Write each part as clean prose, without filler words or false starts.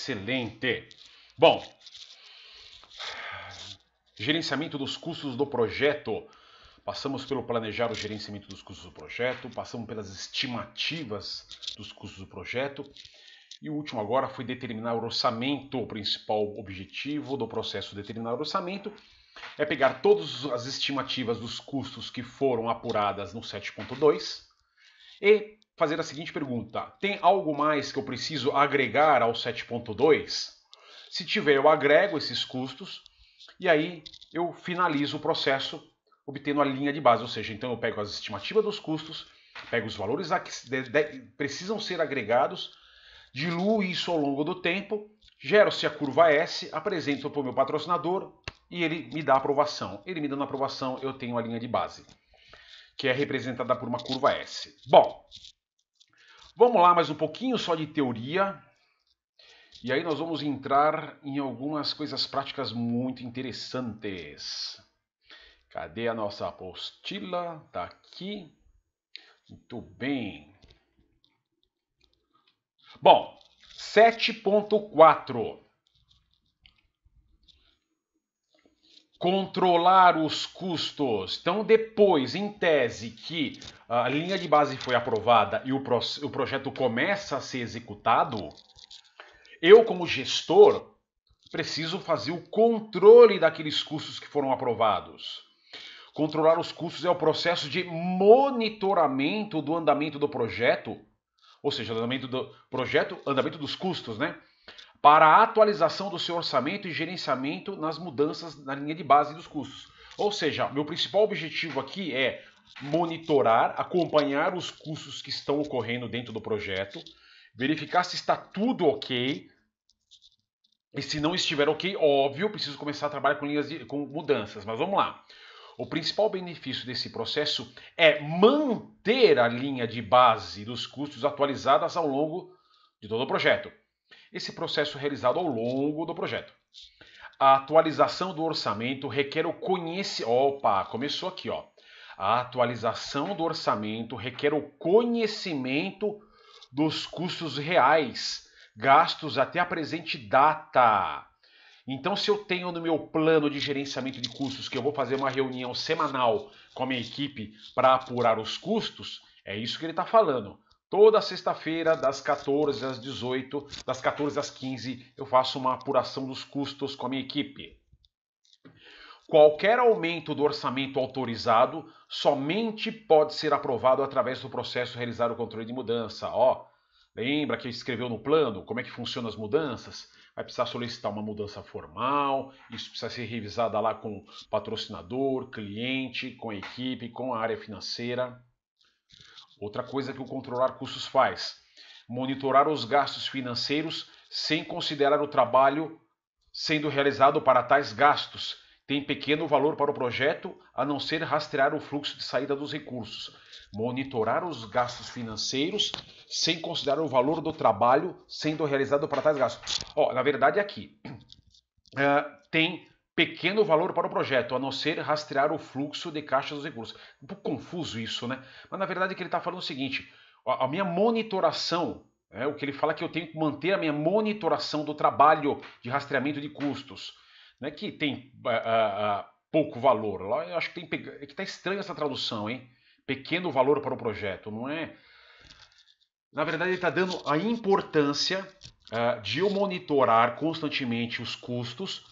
Excelente. Bom, gerenciamento dos custos do projeto. Passamos pelo planejar o gerenciamento dos custos do projeto, passamos pelas estimativas dos custos do projeto e o último agora foi determinar o orçamento. O principal objetivo do processo de determinar o orçamento é pegar todas as estimativas dos custos que foram apuradas no 7.2 e fazer a seguinte pergunta: tem algo mais que eu preciso agregar ao 7.2? Se tiver, eu agrego esses custos e aí eu finalizo o processo obtendo a linha de base, ou seja, então eu pego as estimativas dos custos, pego os valores que precisam ser agregados, diluo isso ao longo do tempo, gero-se a curva S, apresento para o meu patrocinador e ele me dá a aprovação. Ele me dando a aprovação, eu tenho a linha de base, que é representada por uma curva S. Bom, vamos lá, mais um pouquinho só de teoria. E aí nós vamos entrar em algumas coisas práticas muito interessantes. Cadê a nossa apostila? Tá aqui. Muito bem. Bom, 7.4. Controlar os custos. Então, depois, em tese, que a linha de base foi aprovada e o projeto começa a ser executado, eu, como gestor, preciso fazer o controle daqueles custos que foram aprovados. Controlar os custos é o processo de monitoramento do andamento do projeto, ou seja, do andamento do projeto, andamento dos custos, né? Para a atualização do seu orçamento e gerenciamento nas mudanças na linha de base dos custos. Ou seja, meu principal objetivo aqui é monitorar, acompanhar os custos que estão ocorrendo dentro do projeto, verificar se está tudo ok, e se não estiver ok, óbvio, preciso começar a trabalhar com mudanças, mas vamos lá. O principal benefício desse processo é manter a linha de base dos custos atualizadas ao longo de todo o projeto. Esse processo é realizado ao longo do projeto. A atualização do orçamento requer o conhecimento. Opa, começou aqui, ó. A atualização do orçamento requer o conhecimento dos custos reais, gastos até a presente data. Então, se eu tenho no meu plano de gerenciamento de custos que eu vou fazer uma reunião semanal com a minha equipe para apurar os custos, é isso que ele está falando. Toda sexta-feira, das 14 às 18, das 14 às 15, eu faço uma apuração dos custos com a minha equipe. Qualquer aumento do orçamento autorizado somente pode ser aprovado através do processo realizar o controle de mudança. Ó, lembra que escreveu no plano como é que funcionam as mudanças? Vai precisar solicitar uma mudança formal, isso precisa ser revisada lá com o patrocinador, cliente, com a equipe, com a área financeira. Outra coisa que o controlar custos faz: monitorar os gastos financeiros sem considerar o trabalho sendo realizado para tais gastos. Tem pequeno valor para o projeto, a não ser rastrear o fluxo de saída dos recursos. Monitorar os gastos financeiros sem considerar o valor do trabalho sendo realizado para tais gastos. Ó, na verdade aqui tem pequeno valor para o projeto, a não ser rastrear o fluxo de caixa dos recursos. Um pouco confuso isso, né? Mas na verdade que ele está falando o seguinte: a minha monitoração, o que ele fala é que eu tenho que manter a minha monitoração do trabalho de rastreamento de custos, né, que tem pouco valor. Lá eu acho que está estranha essa tradução, hein? Pequeno valor para o projeto, não é? Na verdade, ele está dando a importância de eu monitorar constantemente os custos,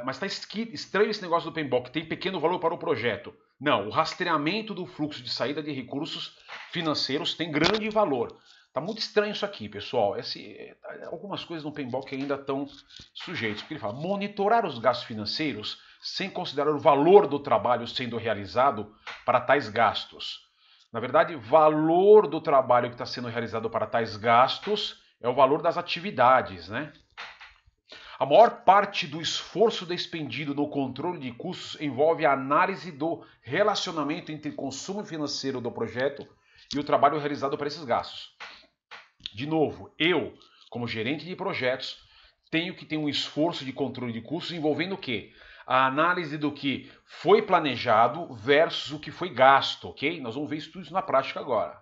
mas está estranho esse negócio do PMBOK, que tem pequeno valor para o projeto. Não, o rastreamento do fluxo de saída de recursos financeiros tem grande valor. Tá muito estranho isso aqui, pessoal. Algumas coisas no PMBOK ainda estão sujeitas. Porque ele fala: monitorar os gastos financeiros sem considerar o valor do trabalho sendo realizado para tais gastos. Na verdade, valor do trabalho que está sendo realizado para tais gastos é o valor das atividades, né? A maior parte do esforço despendido no controle de custos envolve a análise do relacionamento entre o consumo financeiro do projeto e o trabalho realizado para esses gastos. De novo, eu, como gerente de projetos, tenho que ter um esforço de controle de custos envolvendo o quê? A análise do que foi planejado versus o que foi gasto, ok? Nós vamos ver tudo isso na prática agora.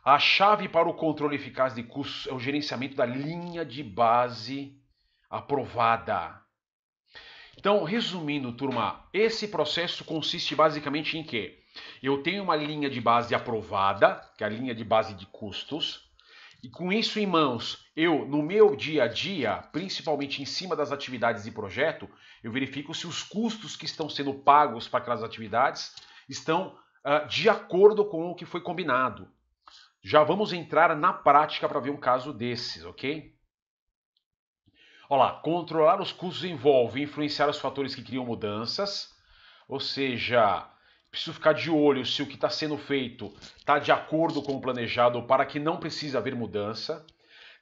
A chave para o controle eficaz de custos é o gerenciamento da linha de base aprovada. Então, resumindo, turma, esse processo consiste basicamente em quê? Eu tenho uma linha de base aprovada, que é a linha de base de custos, e com isso em mãos, eu, no meu dia a dia, principalmente em cima das atividades de projeto, eu verifico se os custos que estão sendo pagos para aquelas atividades estão de acordo com o que foi combinado. Já vamos entrar na prática para ver um caso desses, ok? Olha lá, controlar os custos envolve influenciar os fatores que criam mudanças, ou seja, preciso ficar de olho se o que está sendo feito está de acordo com o planejado para que não precise haver mudança,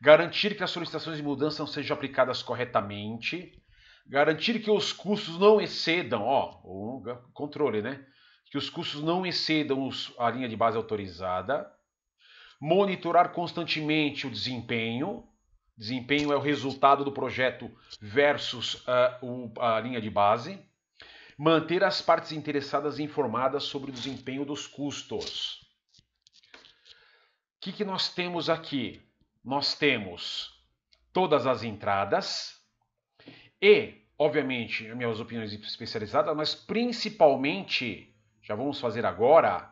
garantir que as solicitações de mudança não sejam aplicadas corretamente, garantir que os custos não excedam, o controle, né? Que os custos não excedam a linha de base autorizada, monitorar constantemente o desempenho. Desempenho é o resultado do projeto versus a linha de base. Manter as partes interessadas informadas sobre o desempenho dos custos. O que nós temos aqui? Nós temos todas as entradas e, obviamente, minhas opiniões especializadas, mas principalmente, já vamos fazer agora,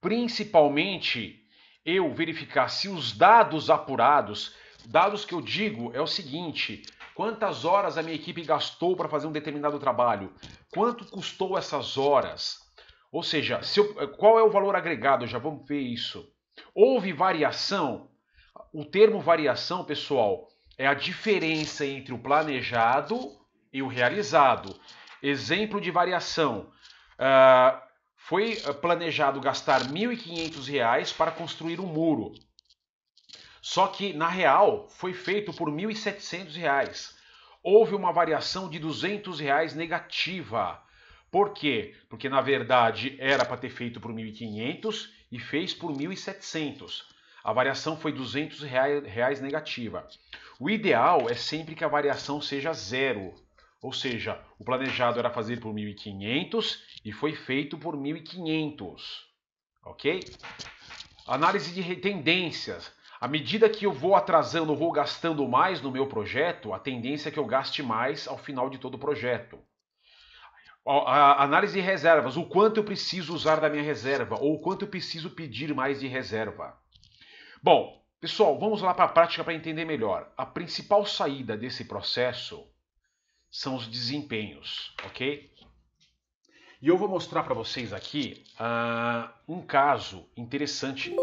principalmente eu verificar se os dados apurados, dados que eu digo é o seguinte: quantas horas a minha equipe gastou para fazer um determinado trabalho? Quanto custou essas horas? Ou seja, qual é o valor agregado? Já vamos ver isso. Houve variação? O termo variação, pessoal, é a diferença entre o planejado e o realizado. Exemplo de variação. Foi planejado gastar R$ 1.500 para construir um muro. Só que, na real, foi feito por R$ 1.700. Houve uma variação de R$ 200 negativa. Por quê? Porque, na verdade, era para ter feito por 1.500 e fez por 1.700. A variação foi R$ 200 negativa. O ideal é sempre que a variação seja zero. Ou seja, o planejado era fazer por 1.500 e foi feito por 1.500. Ok? Análise de tendências. À medida que eu vou atrasando, eu vou gastando mais no meu projeto, a tendência é que eu gaste mais ao final de todo o projeto. A análise de reservas, o quanto eu preciso usar da minha reserva, ou o quanto eu preciso pedir mais de reserva. Bom, pessoal, vamos lá para a prática para entender melhor. A principal saída desse processo são os desempenhos, ok? E eu vou mostrar para vocês aqui um caso interessante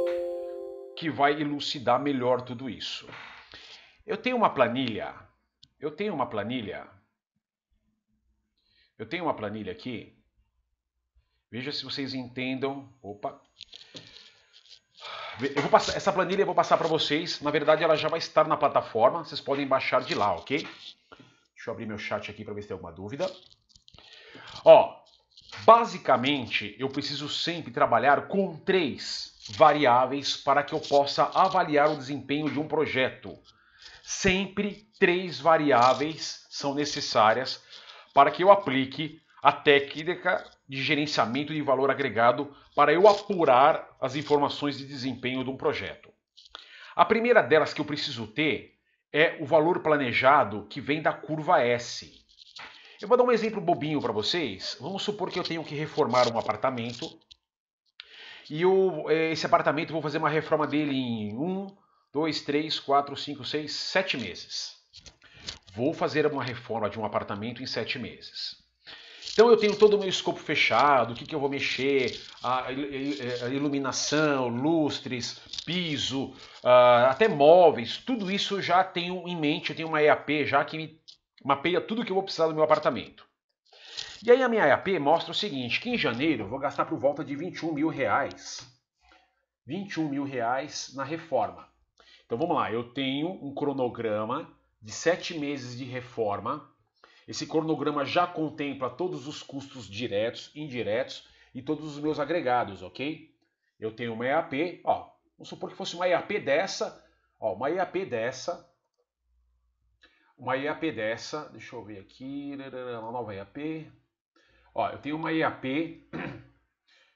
que vai elucidar melhor tudo isso. Eu tenho uma planilha aqui. Veja se vocês entendam. Opa. Essa planilha eu vou passar para vocês. Na verdade, ela já vai estar na plataforma. Vocês podem baixar de lá, ok? Deixa eu abrir meu chat aqui para ver se tem alguma dúvida. Basicamente, eu preciso sempre trabalhar com 3 variáveis para que eu possa avaliar o desempenho de um projeto. Sempre 3 variáveis são necessárias para que eu aplique a técnica de gerenciamento de valor agregado para eu apurar as informações de desempenho de um projeto. A primeira delas que eu preciso ter é o valor planejado que vem da curva S. Eu vou dar um exemplo bobinho para vocês. Vamos supor que eu tenho que reformar um apartamento e esse apartamento eu vou fazer uma reforma dele em 1, 2, 3, 4, 5, 6, 7 meses. Vou fazer uma reforma de um apartamento em 7 meses. Então eu tenho todo o meu escopo fechado, o que eu vou mexer, a iluminação, lustres, piso, até móveis, tudo isso eu já tenho em mente, eu tenho uma EAP já que me mapeia tudo que eu vou precisar do meu apartamento. E aí a minha EAP mostra o seguinte, que em janeiro eu vou gastar por volta de R$21 mil. R$21 mil na reforma. Então vamos lá, eu tenho um cronograma de 7 meses de reforma. Esse cronograma já contempla todos os custos diretos, indiretos e todos os meus agregados, ok? Eu tenho uma EAP, vamos supor que fosse uma EAP dessa, uma EAP dessa, deixa eu ver aqui, uma nova EAP. Eu tenho uma EAP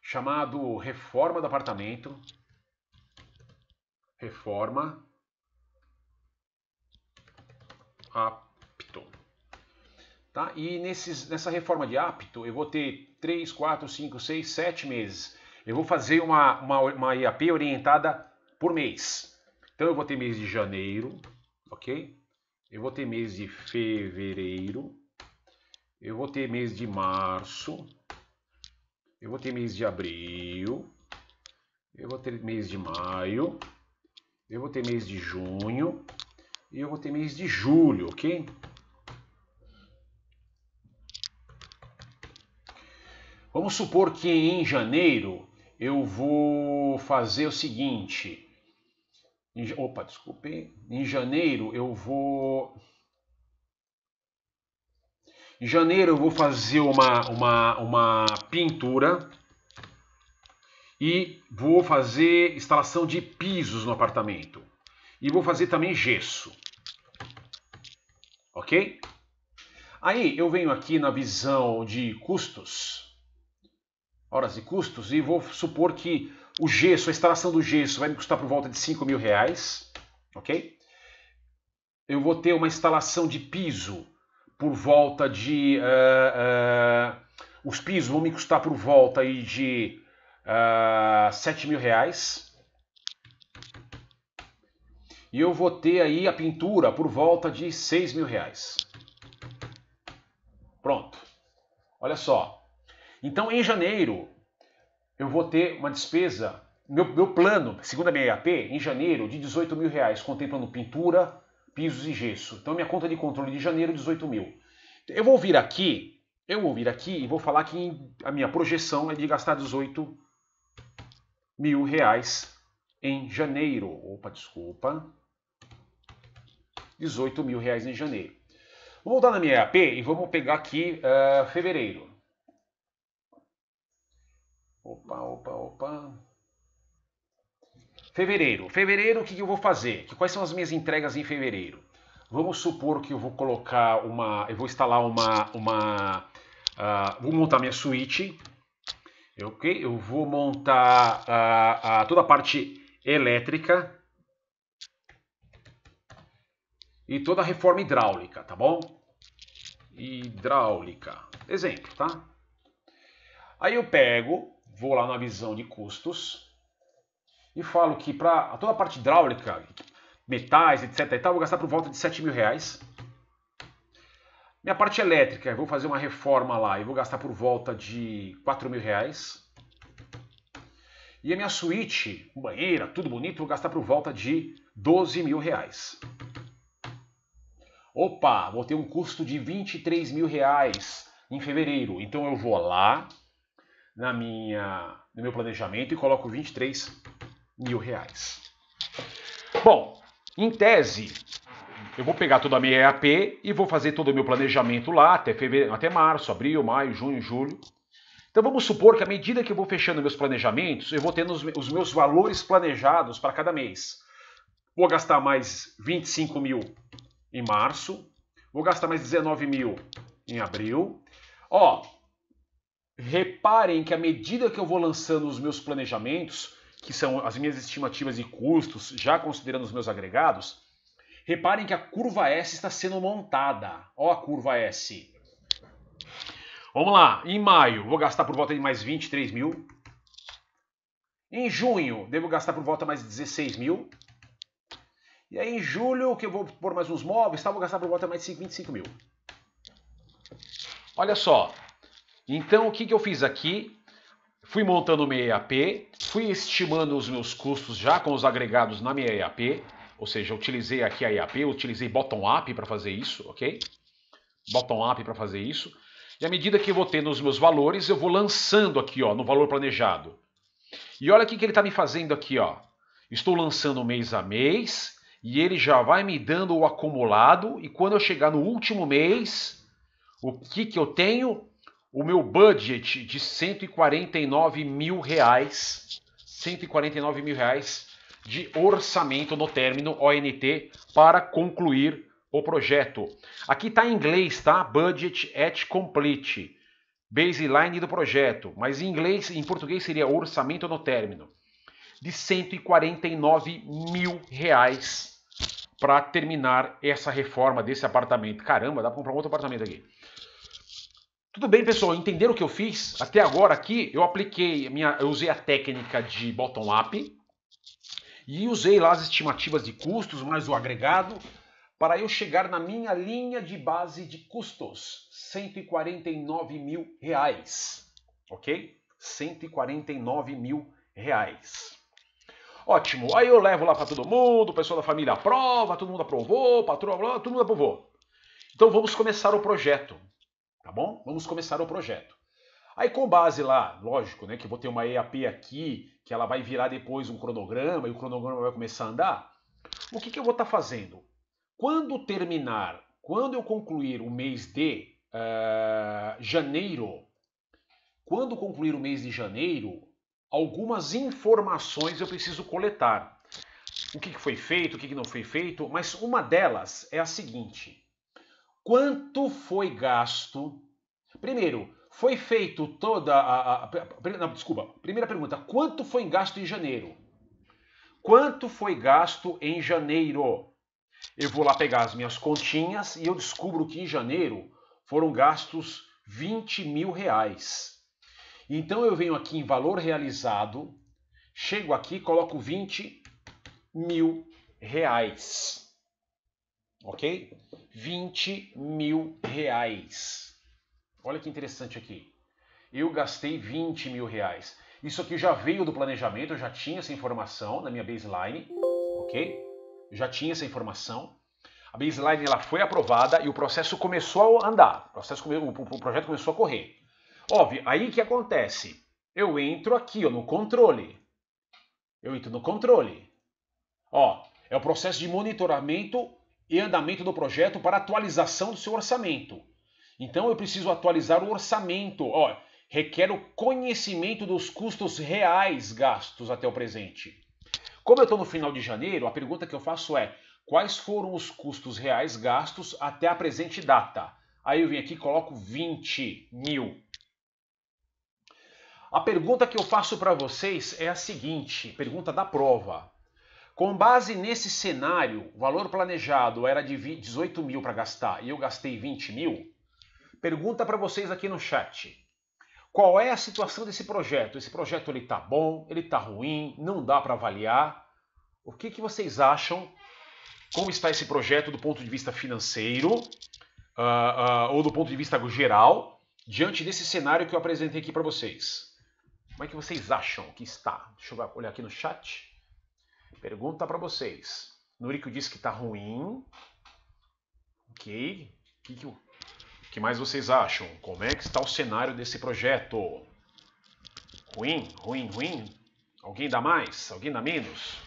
chamado Reforma do Apartamento. reforma apto. Tá? E nessa reforma de apto, eu vou ter 3, 4, 5, 6, 7 meses. Eu vou fazer uma IAP orientada por mês. Então eu vou ter mês de janeiro, ok? Eu vou ter mês de fevereiro. Eu vou ter mês de março. Eu vou ter mês de abril. Eu vou ter mês de maio. Eu vou ter mês de junho. E eu vou ter mês de julho, ok? Vamos supor que em janeiro eu vou fazer o seguinte. Opa, desculpe. Em janeiro eu vou fazer uma pintura e vou fazer instalação de pisos no apartamento. E vou fazer também gesso. Ok? Aí eu venho aqui na visão de custos, horas e custos, e vou supor que o gesso, a instalação do gesso vai me custar por volta de R$5.000, ok? Eu vou ter uma instalação de piso por volta de... os pisos vão me custar por volta aí de R$7.000. E eu vou ter aí a pintura por volta de R$6.000. Pronto. Olha só. Então, em janeiro, eu vou ter uma despesa, meu plano, segundo a minha IAP, em janeiro, de R$18.000, contemplando pintura, pisos e gesso. Então, minha conta de controle de janeiro, 18 mil. Eu vou vir aqui e vou falar que a minha projeção é de gastar R$18.000 em janeiro. Opa, desculpa. R$18.000 em janeiro. Vou voltar na minha IAP e vamos pegar aqui fevereiro. Opa. Fevereiro, o que eu vou fazer? Quais são as minhas entregas em fevereiro? Vamos supor que eu vou colocar eu vou instalar vou montar minha suíte, ok? Eu vou montar toda a parte elétrica e toda a reforma hidráulica, tá bom? Hidráulica, exemplo, tá? Aí eu vou lá na visão de custos e falo que para toda a parte hidráulica, metais, etc. e tal, eu vou gastar por volta de R$7.000. Minha parte elétrica, eu vou fazer uma reforma lá e vou gastar por volta de R$4.000. E a minha suíte, banheira, tudo bonito, eu vou gastar por volta de R$12.000. Opa, vou ter um custo de R$23.000 em fevereiro. Então eu vou lá no meu planejamento e coloco R$23.000. Bom, em tese, eu vou pegar toda a minha EAP e vou fazer todo o meu planejamento lá até março, abril, maio, junho, julho. Então vamos supor que à medida que eu vou fechando meus planejamentos, eu vou tendo os meus valores planejados para cada mês. Vou gastar mais 25 mil em março, vou gastar mais 19 mil em abril. Ó, reparem que à medida que eu vou lançando os meus planejamentos, que são as minhas estimativas de custos, já considerando os meus agregados, reparem que a curva S está sendo montada. Ó a curva S. Vamos lá, em maio vou gastar por volta de mais 23 mil. Em junho devo gastar por volta mais 16 mil. E aí em julho, que eu vou pôr mais uns móveis, vou gastar por volta mais 25 mil. Olha só. Então o que eu fiz aqui? Fui montando minha IAP, fui estimando os meus custos já com os agregados na minha IAP. Ou seja, eu utilizei aqui a IAP, eu utilizei bottom-up para fazer isso, ok? Bottom-up para fazer isso. E à medida que eu vou tendo os meus valores, eu vou lançando aqui, ó, no valor planejado. E olha o que ele está me fazendo aqui, ó. Estou lançando mês a mês e ele já vai me dando o acumulado. E quando eu chegar no último mês, o que eu tenho? O meu budget de R$149.000. R$149.000 de orçamento no término ONT para concluir o projeto. Aqui está em inglês, tá? Budget at complete. Baseline do projeto. Mas em inglês, em português seria orçamento no término. de R$149 mil para terminar essa reforma desse apartamento. Caramba, dá para comprar um outro apartamento aqui. Tudo bem, pessoal, entenderam o que eu fiz? Até agora aqui eu eu usei a técnica de bottom-up e usei lá as estimativas de custos mais o agregado para eu chegar na minha linha de base de custos, R$149 mil, ok? R$149 mil. Ótimo, aí eu levo lá para todo mundo, o pessoal da família aprova, todo mundo aprovou, patroa, todo mundo aprovou. Então vamos começar o projeto, tá bom? Vamos começar o projeto. Aí com base lá, lógico, né, que eu vou ter uma EAP aqui, que ela vai virar depois um cronograma, e o cronograma vai começar a andar, o que eu vou estar fazendo? Quando eu concluir o mês de janeiro, algumas informações eu preciso coletar. O que foi feito, o que não foi feito, mas uma delas é a seguinte. Quanto foi gasto? Primeiro, foi feito primeira pergunta, quanto foi gasto em janeiro? Quanto foi gasto em janeiro? Eu vou lá pegar as minhas continhas e eu descubro que em janeiro foram gastos R$20 mil. Então eu venho aqui em valor realizado, chego aqui, coloco R$20 mil. Ok? R$20 mil. Olha que interessante aqui. Eu gastei R$20 mil. Isso aqui já veio do planejamento, eu já tinha essa informação na minha baseline, ok? Eu já tinha essa informação. A baseline ela foi aprovada e o processo começou a andar. O projeto começou a correr. Óbvio, aí o que acontece? Eu entro aqui no controle. Ó, é o processo de monitoramento e andamento do projeto para atualização do seu orçamento. Então eu preciso atualizar o orçamento. Ó, requer o conhecimento dos custos reais gastos até o presente. Como eu estou no final de janeiro, a pergunta que eu faço é: quais foram os custos reais gastos até a presente data? Aí eu venho aqui e coloco 20 mil. A pergunta que eu faço para vocês é a seguinte, pergunta da prova. Com base nesse cenário, o valor planejado era de 18 mil para gastar e eu gastei 20 mil. Pergunta para vocês aqui no chat. Qual é a situação desse projeto? Esse projeto ele tá bom, ele tá ruim, não dá para avaliar. O que vocês acham? Como está esse projeto do ponto de vista financeiro ou do ponto de vista geral, diante desse cenário que eu apresentei aqui para vocês? Como é que vocês acham que está? Deixa eu olhar aqui no chat. Pergunta para vocês. Nurico disse que está ruim. Ok. O que mais vocês acham? Como é que está o cenário desse projeto? Ruim? Alguém dá mais? Alguém dá menos?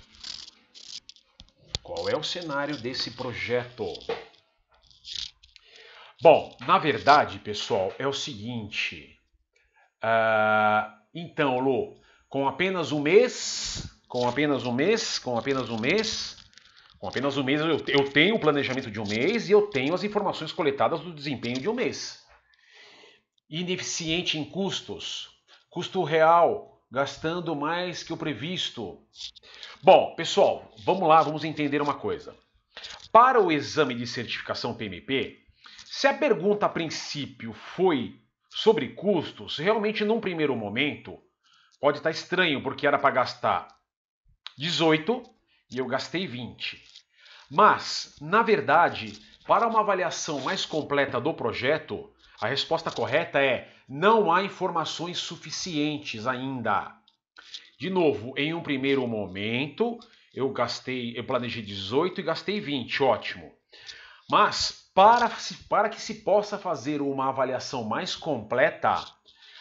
Qual é o cenário desse projeto? Bom, na verdade, pessoal, é o seguinte. Então, Lu, com apenas um mês eu tenho o planejamento de um mês e eu tenho as informações coletadas do desempenho de um mês. Ineficiente em custos, custo real, gastando mais que o previsto. Bom, pessoal, vamos lá, vamos entender uma coisa. Para o exame de certificação PMP, se a pergunta a princípio foi sobre custos, realmente num primeiro momento pode estar estranho, porque era para gastar 18 e eu gastei 20. Mas, na verdade, para uma avaliação mais completa do projeto, a resposta correta é: não há informações suficientes ainda. De novo, em um primeiro momento, eu planejei 18 e gastei 20, ótimo. Mas, para que se possa fazer uma avaliação mais completa,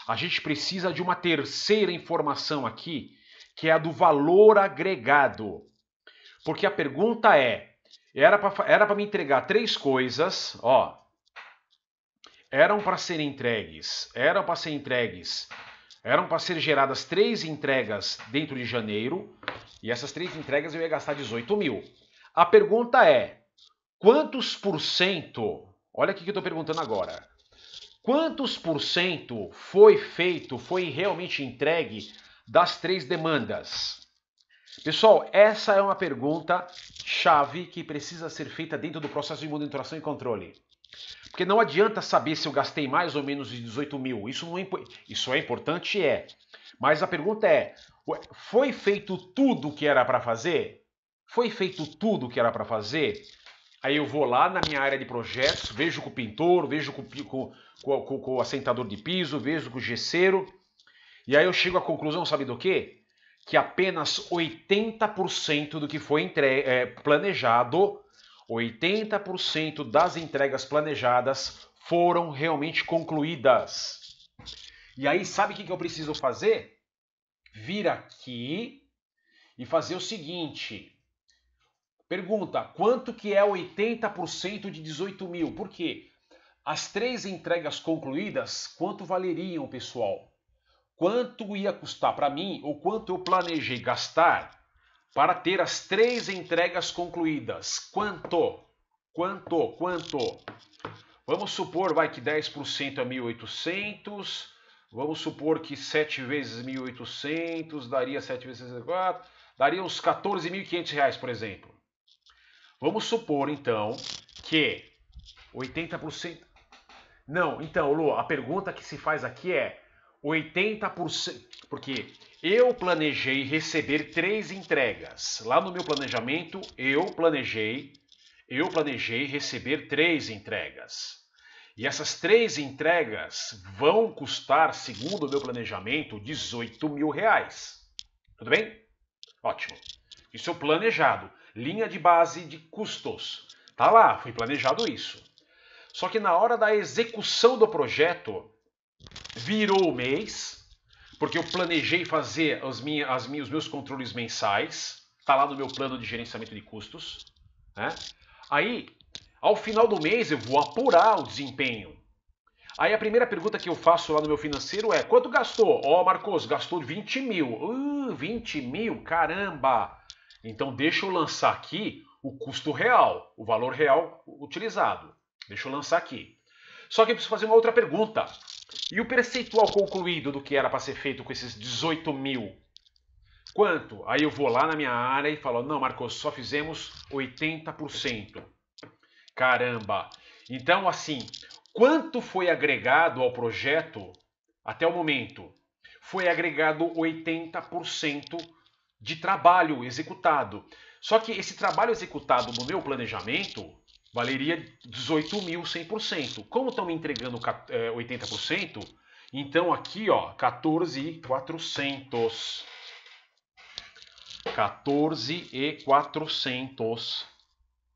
a gente precisa de uma terceira informação aqui, que é a do valor agregado. Porque a pergunta era para me entregar 3 coisas, ó. Eram para ser geradas 3 entregas dentro de janeiro, e essas 3 entregas eu ia gastar 18 mil. A pergunta é: quantos por cento, olha aqui que eu estou perguntando agora, quantos por cento foi realmente entregue das 3 demandas? Pessoal, essa é uma pergunta chave que precisa ser feita dentro do processo de monitoração e controle. Porque não adianta saber se eu gastei mais ou menos de 18 mil. Isso é importante, é. Mas a pergunta é, foi feito tudo o que era para fazer? Foi feito tudo o que era para fazer? Aí eu vou lá na minha área de projetos, vejo com o pintor, vejo com o assentador de piso, vejo com o gesseiro. E aí eu chego à conclusão, sabe do quê? Que apenas 80% do que foi planejado, 80% das entregas planejadas foram realmente concluídas. E aí, sabe o que eu preciso fazer? Vir aqui e fazer o seguinte. Pergunta, quanto que é 80% de 18 mil? Por quê? As 3 entregas concluídas, quanto valeriam, pessoal? Quanto ia custar para mim, ou quanto eu planejei gastar para ter as 3 entregas concluídas? Quanto? Vamos supor, vai que 10% é 1.800, vamos supor que 7 vezes 1.800, daria 7 vezes 64, daria uns 14.500 reais, por exemplo. Vamos supor, então, que 80%... Não, então, Lu, a pergunta que se faz aqui é 80%, porque eu planejei receber 3 entregas. Lá no meu planejamento, eu planejei receber 3 entregas. E essas 3 entregas vão custar, segundo o meu planejamento, 18 mil reais. Tudo bem? Ótimo. Isso é o planejado. Linha de base de custos. Tá lá, foi planejado isso. Só que na hora da execução do projeto, virou o mês, porque eu planejei fazer os meus controles mensais. Tá lá no meu plano de gerenciamento de custos. Né? Aí, ao final do mês, eu vou apurar o desempenho. Aí a primeira pergunta que eu faço lá no meu financeiro é: quanto gastou? Ó, Marcos, gastou 20 mil. 20 mil? Caramba! Então deixa eu lançar aqui o custo real, o valor real utilizado. Deixa eu lançar aqui. Só que eu preciso fazer uma outra pergunta. E o percentual concluído do que era para ser feito com esses 18 mil? Quanto? Aí eu vou lá na minha área e falo: não, Marcos, só fizemos 80%. Caramba! Então, assim, quanto foi agregado ao projeto até o momento? Foi agregado 80% de trabalho executado. Só que esse trabalho executado no meu planejamento valeria 18 mil 100%. Como estão me entregando 80%, então aqui, ó, 14.400. 14.400,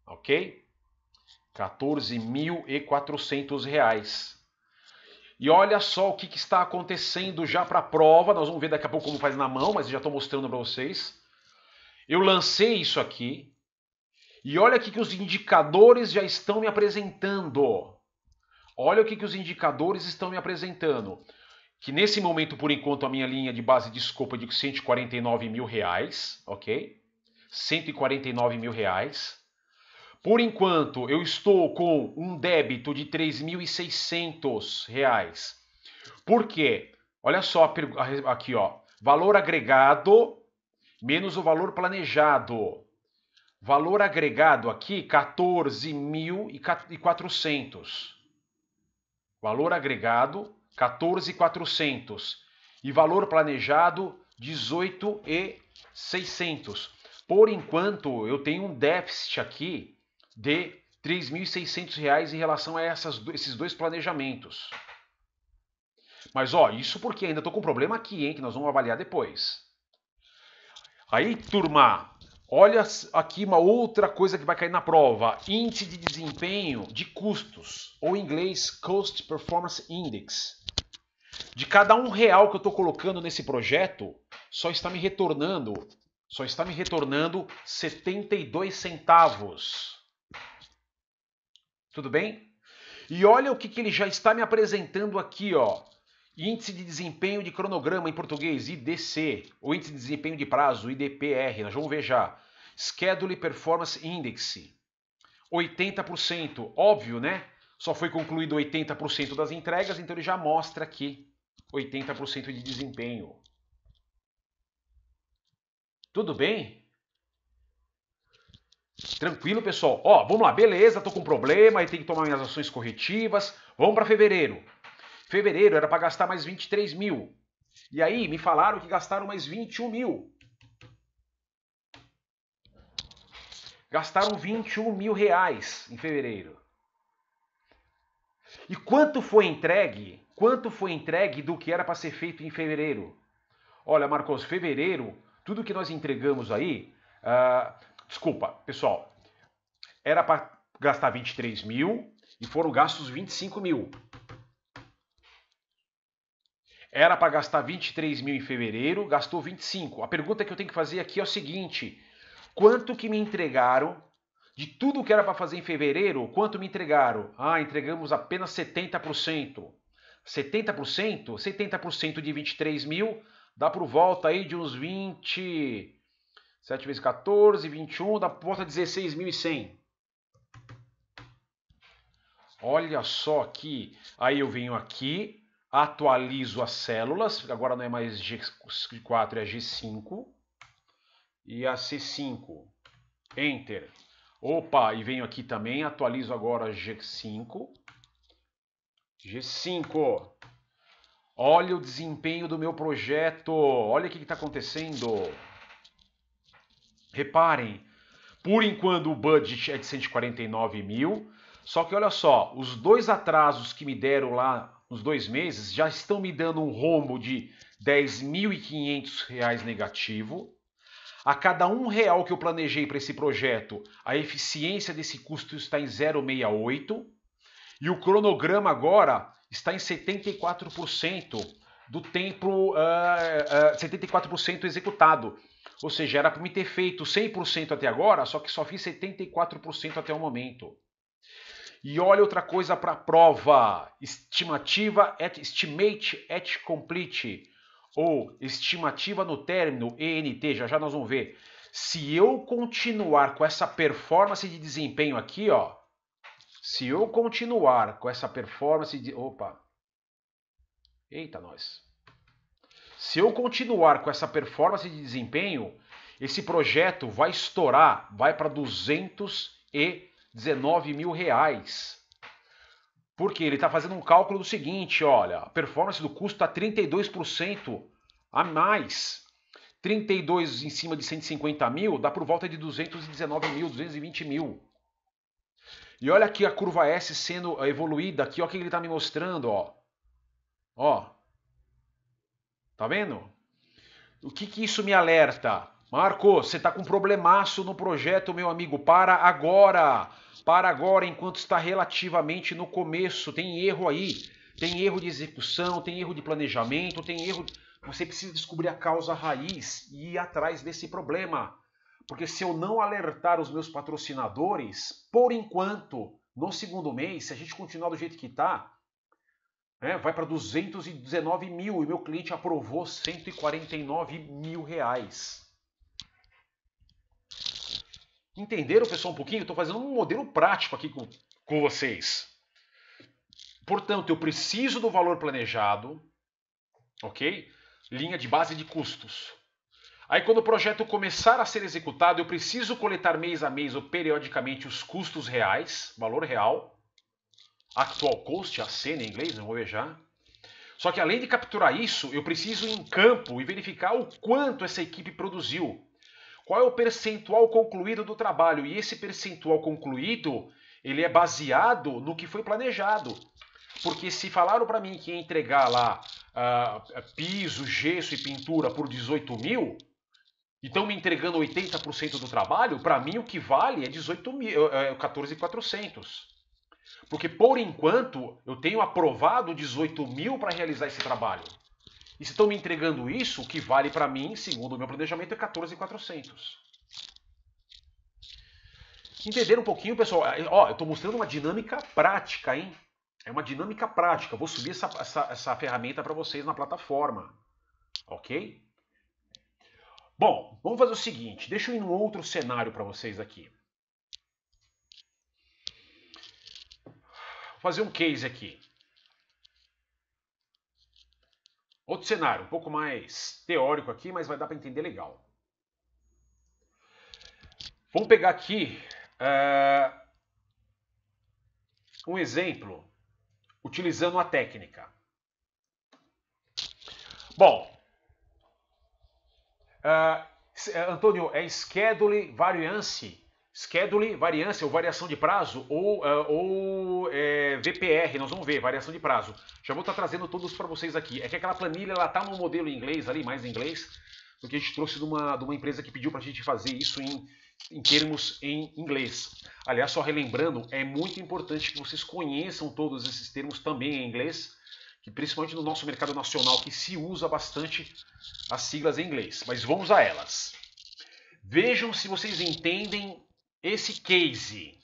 ok? 14.400 reais. E olha só o que está acontecendo já para a prova. Nós vamos ver daqui a pouco como faz na mão, mas eu já estou mostrando para vocês. Eu lancei isso aqui. E olha o que os indicadores já estão me apresentando. Olha o que os indicadores estão me apresentando. Que nesse momento, por enquanto, a minha linha de base de escopo é de 149 mil reais, ok? 149 mil reais. Por enquanto, eu estou com um débito de 3.600 reais. Por quê? Olha só aqui, ó. Valor agregado menos o valor planejado. Valor agregado aqui, 14.400. Valor agregado, 14.400. E valor planejado, 18.600. Por enquanto, eu tenho um déficit aqui de R$ 3.600 em relação a esses 2 planejamentos. Mas, ó, isso porque ainda estou com um problema aqui, hein, que nós vamos avaliar depois. Aí, turma, olha aqui uma outra coisa que vai cair na prova. Índice de desempenho de custos, ou em inglês, Cost Performance Index. De cada R$1 que eu estou colocando nesse projeto, só está me retornando 72 centavos. Tudo bem? E olha o que ele já está me apresentando aqui, ó. Índice de desempenho de cronograma em português, IDC. Ou índice de desempenho de prazo, IDPR. Nós vamos ver já. Schedule Performance Index. 80%. Óbvio, né? Só foi concluído 80% das entregas, então ele já mostra aqui 80% de desempenho. Tudo bem? Tranquilo, pessoal? Ó, vamos lá, beleza, tô com problema, aí tem que tomar minhas ações corretivas. Vamos para fevereiro. Fevereiro era para gastar mais 23 mil. E aí me falaram que gastaram mais 21 mil. Gastaram 21 mil reais em fevereiro. E quanto foi entregue? Quanto foi entregue do que era para ser feito em fevereiro? Olha, Marcos, fevereiro, tudo que nós entregamos aí. Desculpa, pessoal. Era para gastar 23 mil e foram gastos 25 mil. Era para gastar 23 mil em fevereiro, gastou 25. A pergunta que eu tenho que fazer aqui é o seguinte: quanto que me entregaram de tudo que era para fazer em fevereiro? Quanto me entregaram? Ah, entregamos apenas 70%. 70%? 70% de 23 mil dá por volta aí de uns 20. 7 vezes 14, 21, dá por volta de 16.100. Olha só aqui. Aí eu venho aqui, atualizo as células, agora não é mais G4, é G5. E a C5. Enter. Opa, e venho aqui também, atualizo agora G5. G5. Olha o desempenho do meu projeto. Olha o que está acontecendo. Reparem, por enquanto o budget é de 149 mil. Só que olha só, os dois atrasos que me deram lá nos 2 meses já estão me dando um rombo de R$ 10.500 negativo. A cada R$ 1 que eu planejei para esse projeto, a eficiência desse custo está em 0,68. E o cronograma agora está em 74% do tempo, 74% executado. Ou seja, era para me ter feito 100% até agora, só que só fiz 74% até o momento. E olha outra coisa para a prova: estimativa estimate at complete, ou estimativa no término, ENT, já já nós vamos ver. Se eu continuar com essa performance de desempenho aqui, ó, se eu continuar com essa performance de... Opa! Eita, nós! Se eu continuar com essa performance de desempenho, esse projeto vai estourar, vai para 219 mil reais. Porque ele está fazendo um cálculo do seguinte, olha, a performance do custo está 32% a mais. 32 em cima de 150 mil dá por volta de 219 mil, 220 mil. E olha aqui a curva S sendo evoluída, aqui ó, o que ele está me mostrando, ó. Ó. Tá vendo? O que isso me alerta? Marcos, você está com um problemaço no projeto, meu amigo. Para agora. Para agora, enquanto está relativamente no começo. Tem erro aí. Tem erro de execução, tem erro de planejamento, tem erro... Você precisa descobrir a causa raiz e ir atrás desse problema. Porque se eu não alertar os meus patrocinadores, por enquanto, no segundo mês, se a gente continuar do jeito que está, vai para 219 mil e meu cliente aprovou 149 mil reais. Entenderam, pessoal, um pouquinho? Estou fazendo um modelo prático aqui com vocês. Portanto, eu preciso do valor planejado, ok? Linha de base de custos. Aí quando o projeto começar a ser executado, eu preciso coletar mês a mês ou periodicamente os custos reais, valor real. Actual cost, AC em inglês, não vou ver já. Só que além de capturar isso, eu preciso ir em campo e verificar o quanto essa equipe produziu. Qual é o percentual concluído do trabalho? E esse percentual concluído, ele é baseado no que foi planejado. Porque se falaram para mim que ia entregar lá piso, gesso e pintura por 18 mil, e estão me entregando 80% do trabalho, para mim o que vale é 14.400. Porque por enquanto eu tenho aprovado 18 mil para realizar esse trabalho. E se estão me entregando isso, o que vale para mim, segundo o meu planejamento, é 14.400. Entenderam um pouquinho, pessoal? Ó, eu estou mostrando uma dinâmica prática, hein? É uma dinâmica prática. Vou subir essa ferramenta para vocês na plataforma. Ok? Bom, vamos fazer o seguinte. Deixa eu ir num outro cenário para vocês aqui. Vou fazer um case aqui. Outro cenário, um pouco mais teórico aqui, mas vai dar para entender legal. Vamos pegar aqui um exemplo utilizando a técnica. Bom, Antônio, é schedule variance ou variação de prazo ou VPR, nós vamos ver, variação de prazo. Já vou estar trazendo todos para vocês aqui. É que aquela planilha ela está no modelo em inglês ali, mais em inglês, porque a gente trouxe de uma empresa que pediu para a gente fazer isso em termos em inglês. Aliás, só relembrando, é muito importante que vocês conheçam todos esses termos também em inglês, que principalmente no nosso mercado nacional, que se usa bastante as siglas em inglês. Mas vamos a elas. Vejam se vocês entendem esse case.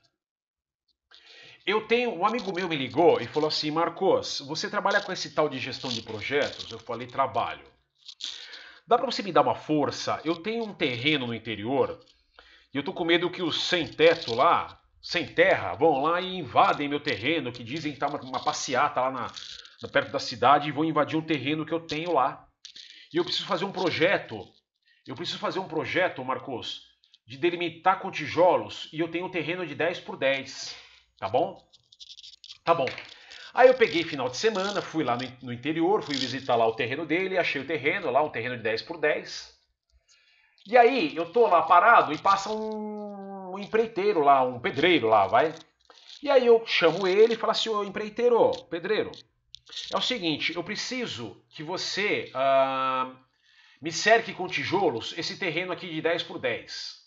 Um amigo meu me ligou e falou assim: Marcos, você trabalha com esse tal de gestão de projetos? Eu falei: trabalho. Dá para você me dar uma força? Eu tenho um terreno no interior e eu tô com medo que os sem teto lá, sem terra, vão lá e invadem meu terreno, que dizem que tá uma passeata lá perto da cidade e vão invadir um terreno que eu tenho lá. E eu preciso fazer um projeto. Marcos, de delimitar com tijolos e eu tenho um terreno de 10 por 10. Tá bom? Tá bom. Aí eu peguei final de semana, fui lá no interior, fui visitar lá o terreno dele, achei o terreno lá, um terreno de 10 por 10. E aí eu tô lá parado e passa um empreiteiro lá, um pedreiro lá, vai. E aí eu chamo ele e falo assim: ô empreiteiro, pedreiro, é o seguinte, eu preciso que você me cerque com tijolos esse terreno aqui de 10 por 10.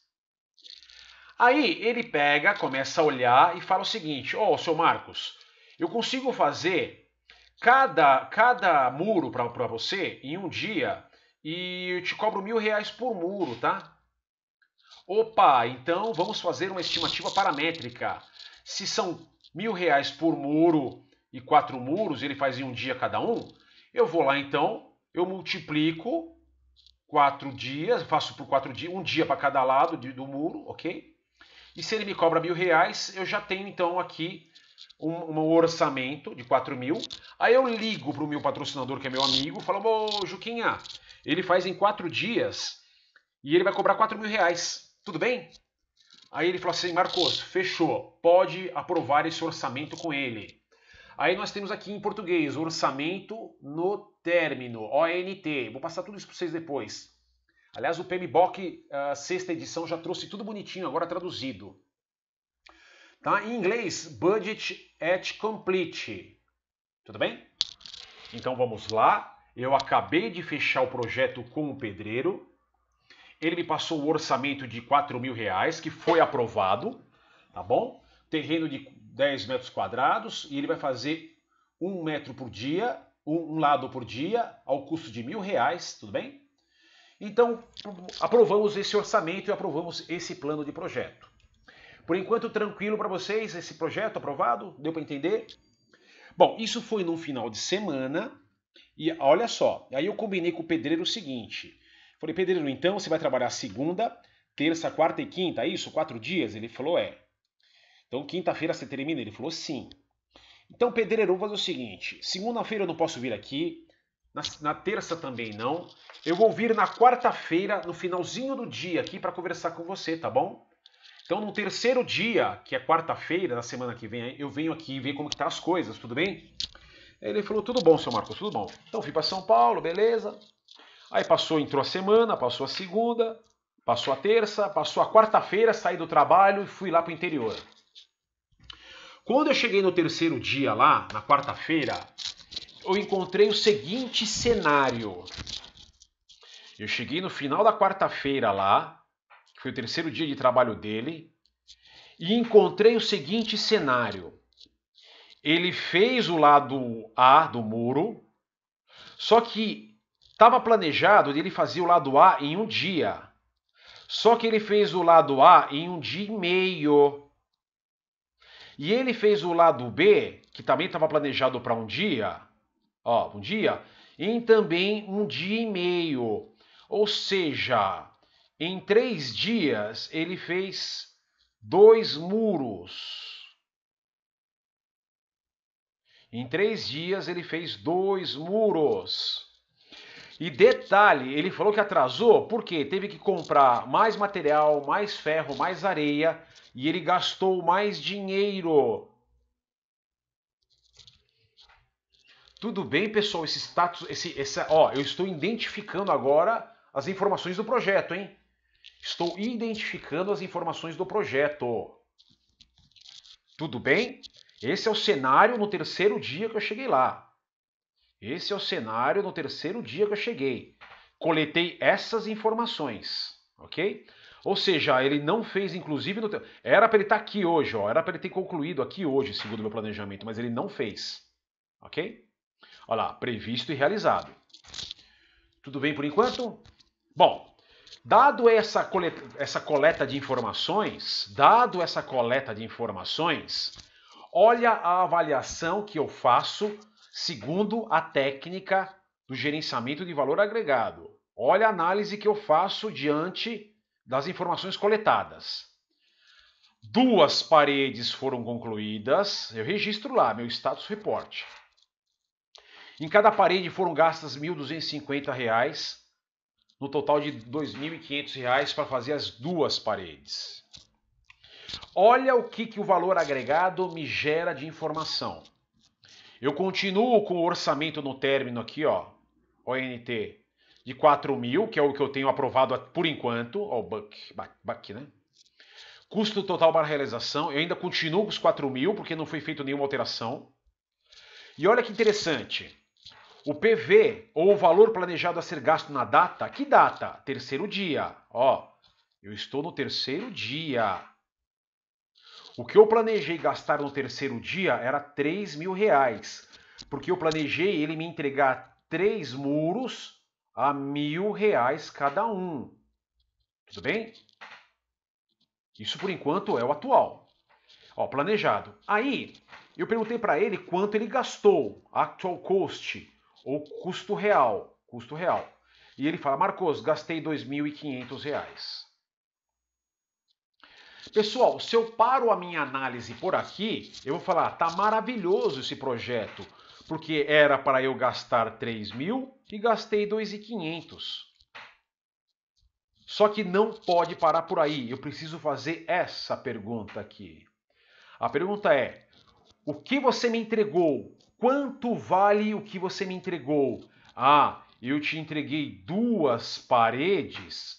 Aí ele pega, começa a olhar e fala o seguinte: ó, seu Marcos, eu consigo fazer cada muro para você em um dia e eu te cobro R$ 1.000 por muro, tá? Opa, então vamos fazer uma estimativa paramétrica. Se são R$ 1.000 por muro e 4 muros, ele faz em um dia cada um, eu vou lá então, eu multiplico 4 dias, faço por 4 dias, um dia para cada lado do muro, ok? E se ele me cobra R$ 1.000, eu já tenho então aqui um orçamento de 4.000. Aí eu ligo para o meu patrocinador, que é meu amigo, falo: ô Juquinha, ele faz em 4 dias e ele vai cobrar R$ 4.000, tudo bem? Aí ele falou assim: Marcos, fechou, pode aprovar esse orçamento com ele. Aí nós temos aqui em português, orçamento no término, ONT. Vou passar tudo isso para vocês depois. Aliás, o PMBOK, sexta edição, já trouxe tudo bonitinho, agora traduzido. Tá? Em inglês, Budget at Complete. Tudo bem? Então vamos lá. Eu acabei de fechar o projeto com o pedreiro. Ele me passou o orçamento de R$ 4.000, que foi aprovado. Tá bom? Terreno de 10 metros quadrados. E ele vai fazer 1 metro por dia, um lado por dia, ao custo de R$ 1.000. Tudo bem? Então, aprovamos esse orçamento e aprovamos esse plano de projeto. Por enquanto, tranquilo para vocês esse projeto aprovado? Deu para entender? Bom, isso foi no final de semana e olha só, aí eu combinei com o pedreiro o seguinte. Falei: pedreiro, então você vai trabalhar segunda, terça, quarta e quinta, é isso? 4 dias? Ele falou: é. Então quinta-feira você termina? Ele falou: sim. Então, pedreiro, eu vou fazer o seguinte, segunda-feira eu não posso vir aqui, na terça também não. Eu vou vir na quarta-feira, no finalzinho do dia aqui para conversar com você, tá bom? Então no terceiro dia, que é quarta-feira da semana que vem, eu venho aqui ver como que tá as coisas, tudo bem? Ele falou: tudo bom, seu Marcos, tudo bom. Então fui para São Paulo, beleza. Aí entrou a semana, passou a segunda, passou a terça, passou a quarta-feira, saí do trabalho e fui lá para o interior. Quando eu cheguei no terceiro dia lá, na quarta-feira, eu encontrei o seguinte cenário. Eu cheguei no final da quarta-feira lá, que foi o terceiro dia de trabalho dele, e encontrei o seguinte cenário. Ele fez o lado A do muro, só que estava planejado de ele fazer o lado A em um dia. Só que ele fez o lado A em um dia e meio. E ele fez o lado B, que também estava planejado para um dia, em também um dia e meio. Ou seja, em 3 dias ele fez 2 muros. Em 3 dias ele fez 2 muros. E detalhe, ele falou que atrasou porque teve que comprar mais material, mais ferro, mais areia e ele gastou mais dinheiro. Tudo bem, pessoal? Esse status, ó, eu estou identificando agora as informações do projeto, hein? Estou identificando as informações do projeto. Tudo bem? Esse é o cenário no terceiro dia que eu cheguei lá. Esse é o cenário no terceiro dia que eu cheguei. Coletei essas informações, ok? Ou seja, ele não fez, inclusive, era para ele estar aqui hoje, ó, era para ele ter concluído aqui hoje, segundo o meu planejamento, mas ele não fez, ok? Olha lá, previsto e realizado. Tudo bem por enquanto? Bom, dado essa coleta de informações, olha a avaliação que eu faço segundo a técnica do gerenciamento de valor agregado. Olha a análise que eu faço diante das informações coletadas. 2 paredes foram concluídas, eu registro lá, meu status report. Em cada parede foram gastas R$ 1.250, no total de R$ 2.500 para fazer as 2 paredes. Olha o que o valor agregado me gera de informação. Eu continuo com o orçamento no término aqui, ó, ONT, de 4.000, que é o que eu tenho aprovado por enquanto, ó, o BUC, né? Custo total para a realização, eu ainda continuo com os 4.000, porque não foi feita nenhuma alteração. E olha que interessante, o PV, ou o valor planejado a ser gasto na data, que data? Terceiro dia, ó, eu estou no terceiro dia. O que eu planejei gastar no terceiro dia era R$3.000, porque eu planejei ele me entregar 3 muros a R$1.000 cada um. Tudo bem? Isso por enquanto é o atual. Ó, planejado. Aí, eu perguntei para ele quanto ele gastou, actual cost, ou custo real. Custo real. E ele fala, Marcos, gastei R$2.500. Pessoal, se eu paro a minha análise por aqui, eu vou falar, tá maravilhoso esse projeto, porque era para eu gastar 3.000 e gastei 2.500. Só que não pode parar por aí, eu preciso fazer essa pergunta aqui. A pergunta é, o que você me entregou? Quanto vale o que você me entregou? Ah, eu te entreguei 2 paredes,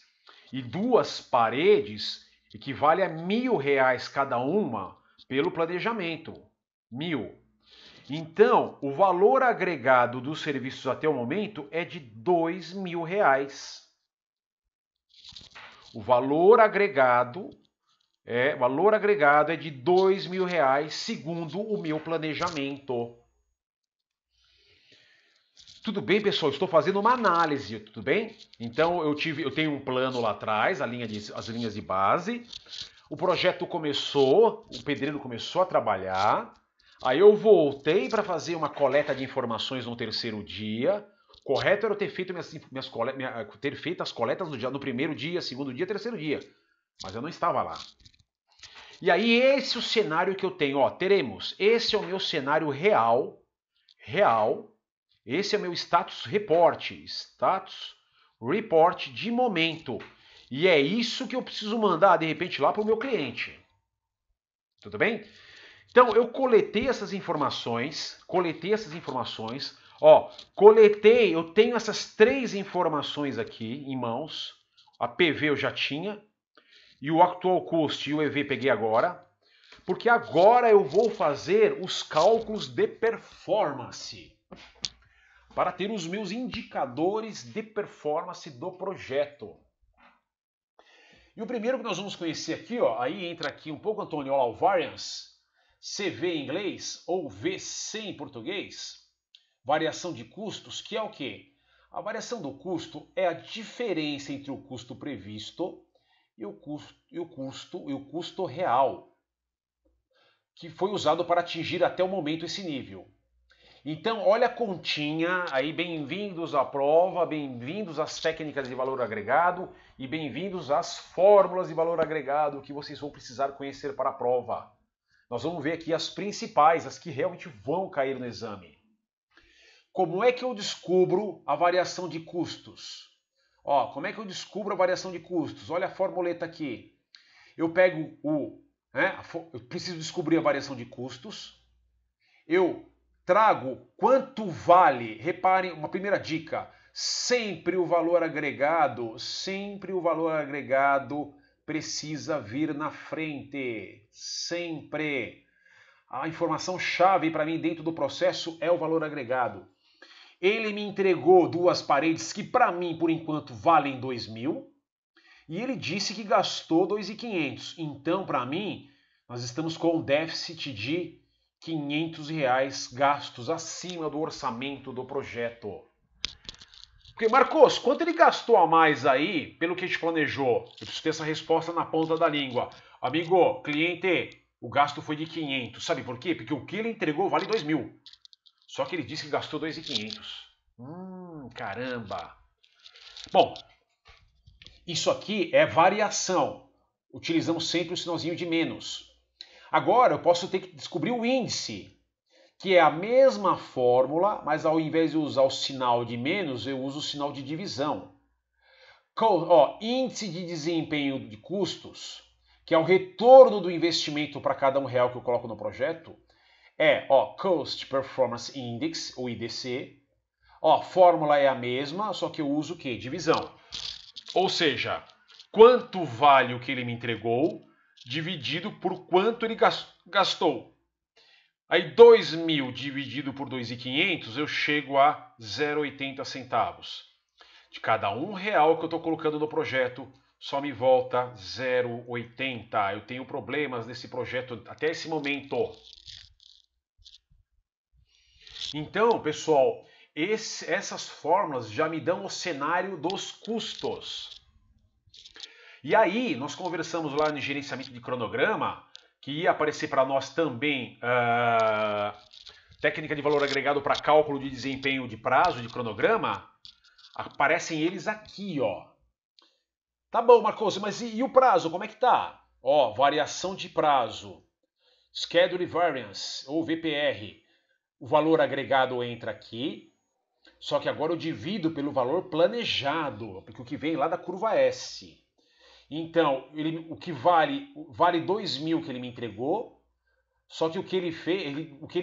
e 2 paredes equivale a R$1.000 cada uma pelo planejamento. 1.000. Então, o valor agregado dos serviços até o momento é de R$2.000. O valor agregado é de R$2.000 segundo o meu planejamento. Tudo bem, pessoal? Estou fazendo uma análise, tudo bem? Então eu tenho um plano lá atrás, as linhas de base. O projeto começou, o pedreiro começou a trabalhar. Aí eu voltei para fazer uma coleta de informações no terceiro dia. Correto era eu ter feito ter feito as coletas no primeiro dia, segundo dia, terceiro dia. Mas eu não estava lá. E aí esse é o cenário que eu tenho. Ó, teremos, esse é o meu cenário real. Esse é o meu status report de momento. E é isso que eu preciso mandar, de repente, lá para o meu cliente. Tudo bem? Então, eu coletei essas informações. Ó, eu tenho essas 3 informações aqui em mãos. A PV eu já tinha. E o actual cost e o EV peguei agora. Porque agora eu vou fazer os cálculos de performance, para ter os meus indicadores de performance do projeto. E o primeiro que nós vamos conhecer aqui, ó, aí entra aqui um pouco, Antônio, ó, o variance, CV em inglês ou VC em português, variação de custos, que é o quê? A variação do custo é a diferença entre o custo previsto e o custo real, que foi usado para atingir até o momento esse nível. Então, olha a continha, aí bem-vindos à prova, bem-vindos às técnicas de valor agregado e bem-vindos às fórmulas de valor agregado que vocês vão precisar conhecer para a prova. Nós vamos ver aqui as principais, as que realmente vão cair no exame. como é que eu descubro a variação de custos? Ó, como é que eu descubro a variação de custos? Olha a formuleta aqui. Eu pego eu preciso descobrir a variação de custos. Eu trago quanto vale. Reparem, uma primeira dica. Sempre o valor agregado precisa vir na frente. Sempre. A informação chave para mim dentro do processo é o valor agregado. Ele me entregou duas paredes que para mim, por enquanto, valem 2.000. E ele disse que gastou 2.500. Então, para mim, nós estamos com um déficit de R$500 gastos acima do orçamento do projeto. Porque, Marcos, quanto ele gastou a mais aí, pelo que a gente planejou? Eu preciso ter essa resposta na ponta da língua. Amigo, cliente, o gasto foi de 500. Sabe por quê? Porque o que ele entregou vale 2.000. Só que ele disse que gastou 2.500. Caramba. Bom, isso aqui é variação. Utilizamos sempre o sinalzinho de menos. Agora eu posso ter que descobrir o índice, que é a mesma fórmula, mas ao invés de usar o sinal de menos, eu uso o sinal de divisão. Índice de desempenho de custos, que é o retorno do investimento para cada R$1 que eu coloco no projeto, é Cost Performance Index, ou IDC. Fórmula é a mesma, só que eu uso o quê? Divisão. Ou seja, quanto vale o que ele me entregou, dividido por quanto ele gastou. Aí 2.000 dividido por 2.500, eu chego a 0,80 centavos. De cada R$1 que eu estou colocando no projeto, só me volta 0,80. Eu tenho problemas nesse projeto até esse momento. Então, pessoal, essas fórmulas já me dão o cenário dos custos. E aí, nós conversamos lá no gerenciamento de cronograma, que ia aparecer para nós também técnica de valor agregado para cálculo de desempenho de prazo de cronograma. Aparecem eles aqui, ó. Tá bom, Marcos, mas e o prazo, como é que tá? Variação de prazo, Schedule Variance, ou VPR. O valor agregado entra aqui, só que agora eu divido pelo valor planejado, porque o que vem lá da curva S. Então, o que vale 2.000 que ele me entregou, só que o que ele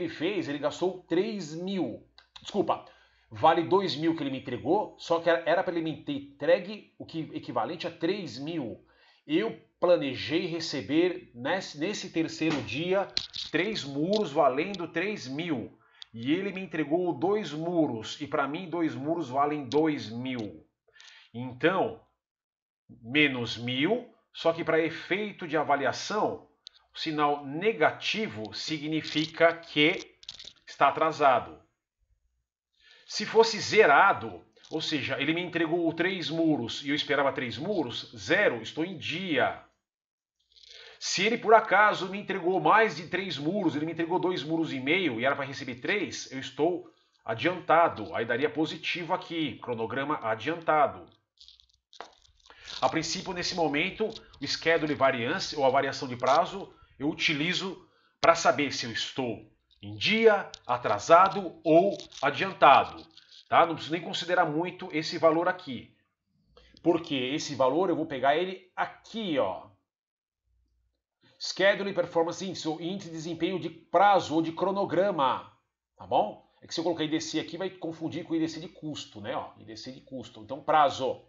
fez, ele gastou 3.000. Desculpa, vale 2.000 que ele me entregou, só que era para ele me ter entregue o que equivalente a 3.000. Eu planejei receber nesse terceiro dia 3 muros valendo 3.000. E ele me entregou 2 muros, e para mim 2 muros valem 2.000. Então, menos 1.000, só que para efeito de avaliação, o sinal negativo significa que está atrasado. Se fosse zerado, ou seja, ele me entregou 3 muros e eu esperava 3 muros, 0, estou em dia. Se ele por acaso me entregou mais de 3 muros, ele me entregou 2,5 muros e era para receber 3, eu estou adiantado. Aí daria positivo aqui, cronograma adiantado. A princípio, nesse momento, o Schedule Variance, ou a variação de prazo, eu utilizo para saber se eu estou em dia, atrasado ou adiantado. Tá? Não preciso nem considerar muito esse valor aqui. Porque esse valor eu vou pegar ele aqui, ó. Schedule Performance Index, ou índice de desempenho de prazo ou de cronograma, tá bom? É que se eu colocar IDC aqui vai confundir com IDC de custo, né? IDC de custo, então prazo.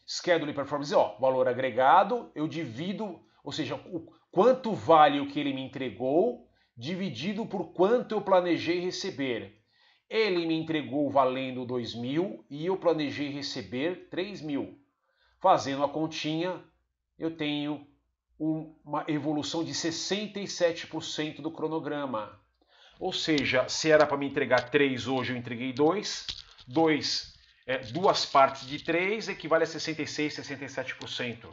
Schedule Performance, valor agregado, eu divido, ou seja, quanto vale o que ele me entregou, dividido por quanto eu planejei receber. Ele me entregou valendo 2.000 e eu planejei receber 3.000. Fazendo a continha, eu tenho uma evolução de 67% do cronograma. Ou seja, se era para me entregar 3 hoje, eu entreguei 2. 2 partes de 3 equivale a 66, 67%.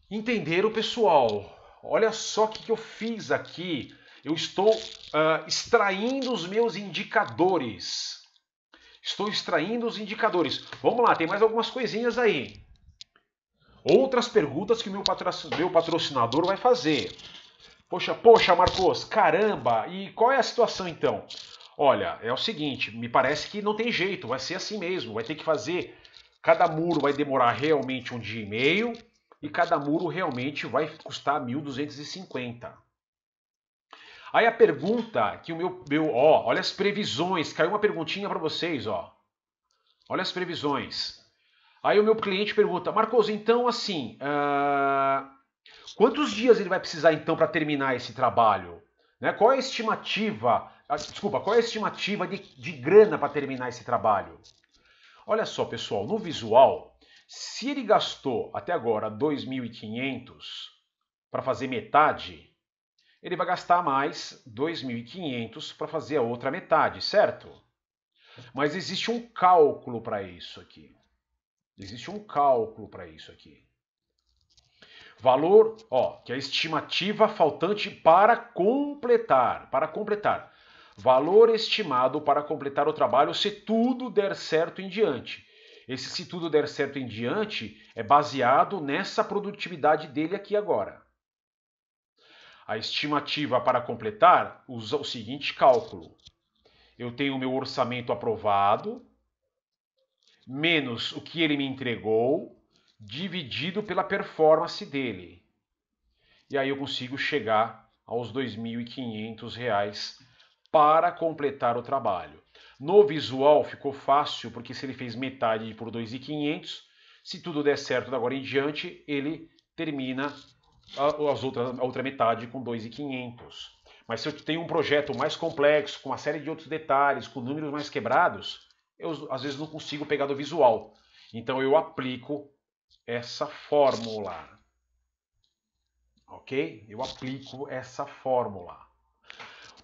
Entenderam, pessoal? Olha só o que eu fiz aqui. Eu estou extraindo os meus indicadores. Estou extraindo os indicadores. Vamos lá, tem mais algumas coisinhas aí. Outras perguntas que o meu patrocinador vai fazer. Poxa, Marcos, caramba, e qual é a situação então? Olha, é o seguinte, me parece que não tem jeito, vai ser assim mesmo, vai ter que fazer, cada muro vai demorar realmente um dia e meio, e cada muro realmente vai custar 1.250. Aí a pergunta que o ó, olha as previsões, caiu uma perguntinha para vocês, ó. Olha as previsões. Aí o meu cliente pergunta, Marcos, então assim, quantos dias ele vai precisar então para terminar esse trabalho? Né? Qual é a estimativa, qual é a estimativa de grana para terminar esse trabalho? Olha só, pessoal, no visual, se ele gastou até agora 2.500 para fazer metade, ele vai gastar mais 2.500 para fazer a outra metade, certo? Mas existe um cálculo para isso aqui. Existe um cálculo para isso aqui. Valor, ó, que é a estimativa faltante para completar. Valor estimado para completar o trabalho se tudo der certo em diante. Esse se tudo der certo em diante é baseado nessa produtividade dele aqui agora. A estimativa para completar usa o seguinte cálculo. Eu tenho o meu orçamento aprovado, menos o que ele me entregou, dividido pela performance dele. E aí eu consigo chegar aos R$ 2.500 para completar o trabalho. No visual ficou fácil, porque se ele fez metade por 2.500, se tudo der certo da agora em diante, ele termina a outra metade com 2.500. Mas se eu tenho um projeto mais complexo, com uma série de outros detalhes, com números mais quebrados, eu às vezes não consigo pegar do visual. Então eu aplico essa fórmula. Ok? Eu aplico essa fórmula.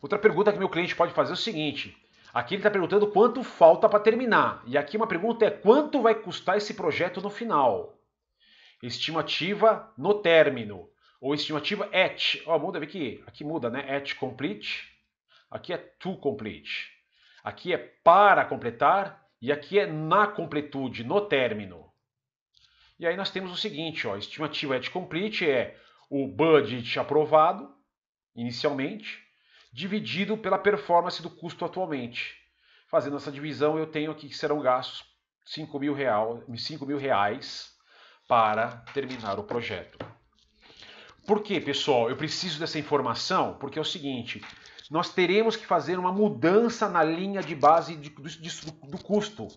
Outra pergunta que meu cliente pode fazer é o seguinte. Aqui ele está perguntando quanto falta para terminar. E aqui uma pergunta é quanto vai custar esse projeto no final? Estimativa no término. Ou estimativa at. Ó, muda aqui. Aqui muda, né? At complete. Aqui é to complete. Aqui é para completar. E aqui é na completude, no término. E aí nós temos o seguinte, ó, estimativa at complete é o budget aprovado, inicialmente, dividido pela performance do custo atualmente. Fazendo essa divisão, eu tenho aqui que serão gastos R$5.000 para terminar o projeto. Por quê, pessoal? Eu preciso dessa informação porque é o seguinte, nós teremos que fazer uma mudança na linha de base do custo.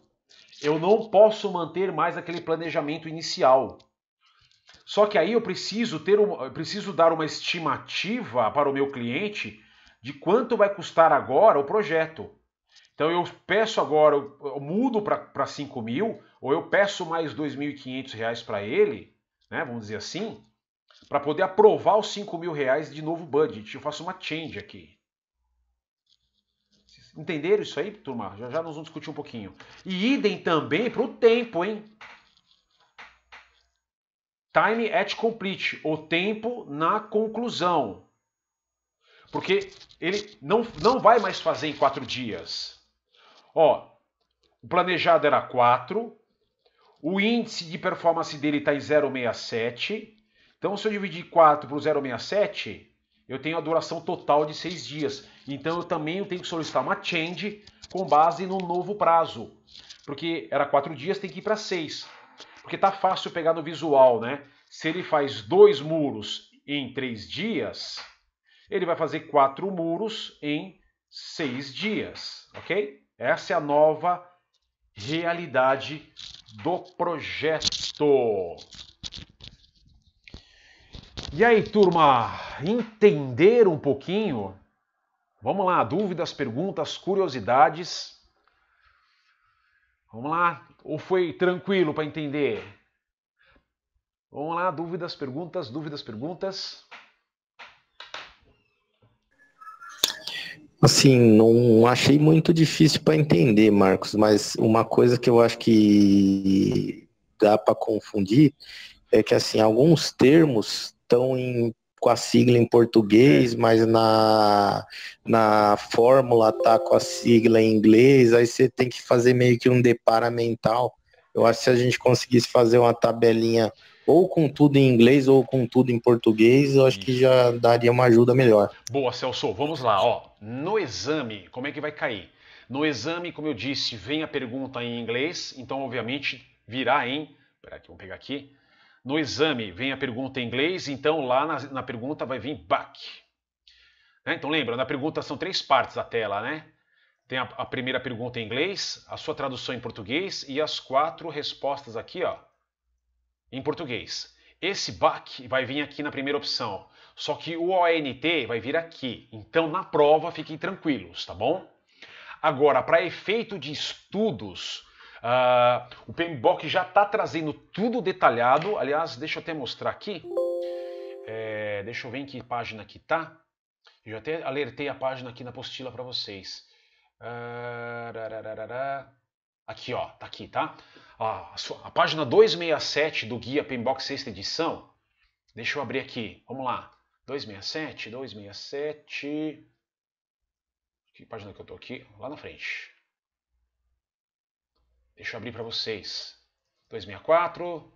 Eu não posso manter mais aquele planejamento inicial. Só que aí eu preciso dar uma estimativa para o meu cliente de quanto vai custar agora o projeto. Então eu peço agora, eu mudo para 5.000, ou eu peço mais R$2.500 para ele, né, vamos dizer assim, para poder aprovar os R$5.000 de novo budget. Eu faço uma change aqui. Entenderam isso aí, turma? Já nós vamos discutir um pouquinho. E idem também para o tempo, hein? Time at complete, o tempo na conclusão. Porque ele não vai mais fazer em 4 dias. Ó, o planejado era 4, o índice de performance dele está em 0,67. Então, se eu dividir 4 por 0,67, eu tenho a duração total de 6 dias. Então, eu também tenho que solicitar uma change com base no novo prazo. Porque era 4 dias, tem que ir para 6. Porque tá fácil pegar no visual, né? Se ele faz 2 muros em 3 dias, ele vai fazer 4 muros em 6 dias, ok? Essa é a nova realidade do projeto. E aí, turma, entenderam um pouquinho? Vamos lá, dúvidas, perguntas, curiosidades? Vamos lá, ou foi tranquilo para entender? Vamos lá, dúvidas, perguntas, dúvidas, perguntas? Assim, não achei muito difícil para entender, Marcos, mas uma coisa que eu acho que dá para confundir é que assim, alguns termos estão com a sigla em português, mas na fórmula tá com a sigla em inglês, aí você tem que fazer meio que um depara mental. Eu acho que se a gente conseguisse fazer uma tabelinha ou com tudo em inglês ou com tudo em português, eu acho que já daria uma ajuda melhor. Boa, Celso. Vamos lá. Ó, no exame, como é que vai cair? No exame, como eu disse, vem a pergunta em inglês, então obviamente virá em... Espera aqui, vamos pegar aqui. No exame vem a pergunta em inglês, então lá na pergunta vai vir back. Né? Então lembra, na pergunta são 3 partes da tela, né? Tem a primeira pergunta em inglês, a sua tradução em português e as 4 respostas aqui, ó, em português. Esse back vai vir aqui na primeira opção, só que o ONT vai vir aqui. Então na prova fiquem tranquilos, tá bom? Agora, para efeito de estudos, o PMBOK já está trazendo tudo detalhado. Aliás, deixa eu até mostrar aqui. Deixa eu ver em que página que tá. Eu já até alertei a página aqui na apostila para vocês. Aqui, ó, tá aqui, tá? A página 267 do guia PMBOK 6ª edição. Deixa eu abrir aqui. Vamos lá. 267. Que página que eu tô aqui? Lá na frente. Deixa eu abrir para vocês. 264.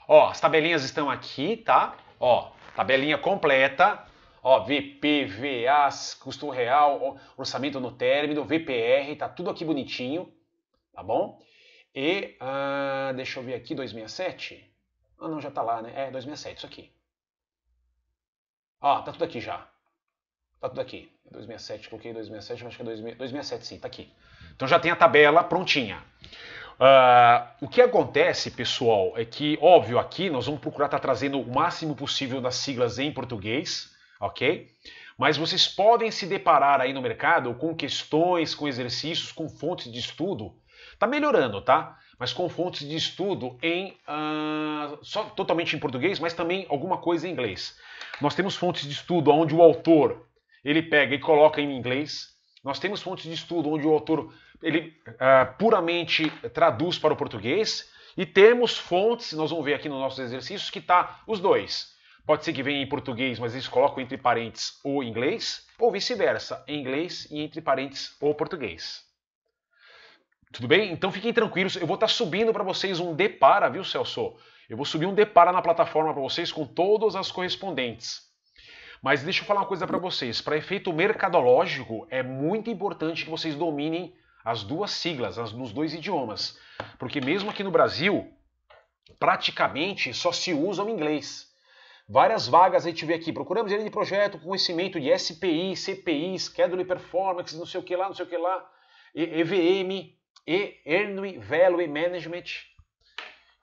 Ó, as tabelinhas estão aqui, tá? Ó, tabelinha completa. Ó, VP, VA, custo real, orçamento no término, VPR, tá tudo aqui bonitinho, tá bom? E, deixa eu ver aqui, 267. Ah, não, já tá lá, né? 267, isso aqui. Ó, tá tudo aqui já. Tá tudo aqui. 267, coloquei 267, acho que é 267 sim, tá aqui. Então já tem a tabela prontinha. O que acontece, pessoal, é que, óbvio, aqui nós vamos procurar estar trazendo o máximo possível das siglas em português, ok? Mas vocês podem se deparar aí no mercado com questões, com exercícios, com fontes de estudo. Tá melhorando, tá? Mas com fontes de estudo só totalmente em português, mas também alguma coisa em inglês. Nós temos fontes de estudo onde o autor ele pega e coloca em inglês. Nós temos fontes de estudo onde o autor ele puramente traduz para o português. E temos fontes, nós vamos ver aqui nos nossos exercícios, que tá os dois. Pode ser que venha em português, mas eles colocam entre parênteses o inglês, ou vice-versa, em inglês e entre parênteses o português. Tudo bem? Então fiquem tranquilos, eu vou estar subindo para vocês um Depara, viu, Celso? Eu vou subir um Depara na plataforma para vocês com todas as correspondentes. Mas deixa eu falar uma coisa para vocês. Para efeito mercadológico, é muito importante que vocês dominem as duas siglas, nos 2 idiomas. Porque mesmo aqui no Brasil, praticamente só se usa o inglês. Várias vagas a gente vê aqui. Procuramos gerente de projeto com conhecimento de SPI, CPI, Schedule Performance, não sei o que lá, EVM, Earning Value Management.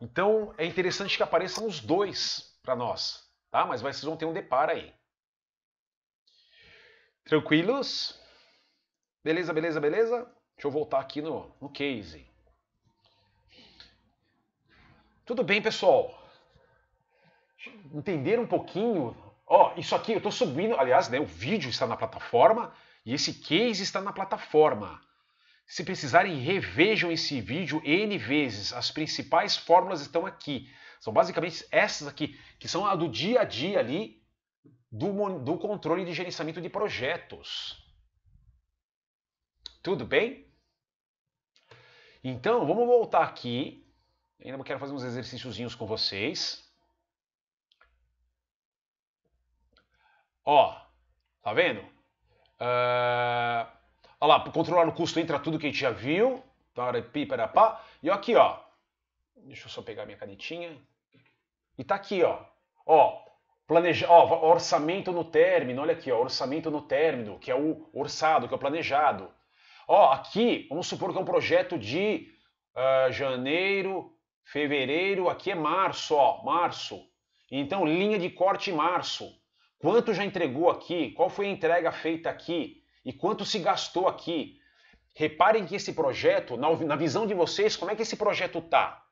Então é interessante que apareçam os dois para nós, tá? Mas vocês vão ter um Depara aí. Tranquilos? Beleza, beleza, beleza? Deixa eu voltar aqui no case. Tudo bem, pessoal? Entenderam um pouquinho? Ó, isso aqui eu estou subindo, aliás, né, o vídeo está na plataforma e esse case está na plataforma. Se precisarem, revejam esse vídeo N vezes. As principais fórmulas estão aqui. São basicamente essas aqui, que são a do dia a dia ali, do controle de gerenciamento de projetos. Tudo bem? Então, vamos voltar aqui. Ainda quero fazer uns exercíciozinhos com vocês. Ó, tá vendo? Olha lá, controlar o custo entra tudo que a gente já viu. E aqui, ó. Deixa eu só pegar minha canetinha. E tá aqui, ó. Orçamento no término, olha aqui, ó, orçamento no término, que é o orçado, que é o planejado. Ó, aqui, vamos supor que é um projeto de janeiro, fevereiro, aqui é março, ó, março. Então, linha de corte março. Quanto já entregou aqui? Qual foi a entrega feita aqui? E quanto se gastou aqui? Reparem que esse projeto, na visão de vocês, como é que esse projeto tá?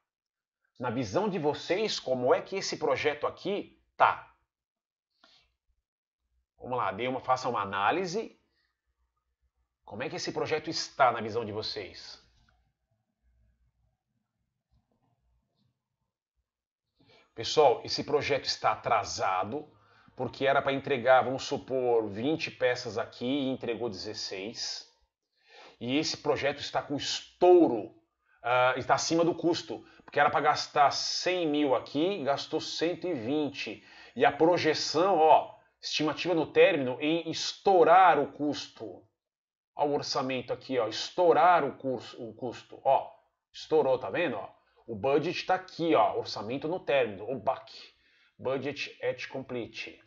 Na visão de vocês, como é que esse projeto aqui tá? Vamos lá, faça uma análise. Como é que esse projeto está na visão de vocês? Pessoal, esse projeto está atrasado, porque era para entregar, vamos supor, 20 peças aqui e entregou 16. E esse projeto está com estouro está acima do custo, porque era para gastar 100 mil aqui, gastou 120. E a projeção, ó, estimativa no término em estourar o custo. Ó, o orçamento aqui, ó, estourar o custo, ó, estourou, tá vendo? Ó? O budget está aqui, ó, orçamento no término, o BAC, budget at complete.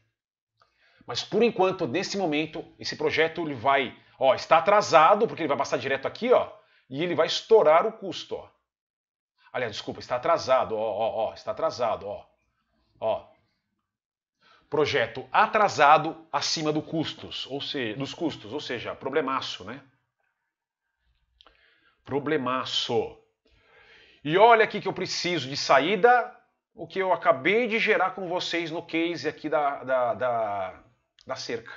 Mas por enquanto, nesse momento, esse projeto ele vai, ó, está atrasado, porque ele vai passar direto aqui, ó, e ele vai estourar o custo, ó. Aliás, desculpa, está atrasado, ó, está atrasado, ó. Projeto atrasado acima dos custos, ou seja, problemaço, né? Problemaço. E olha aqui que eu preciso de saída, o que eu acabei de gerar com vocês no case aqui da cerca.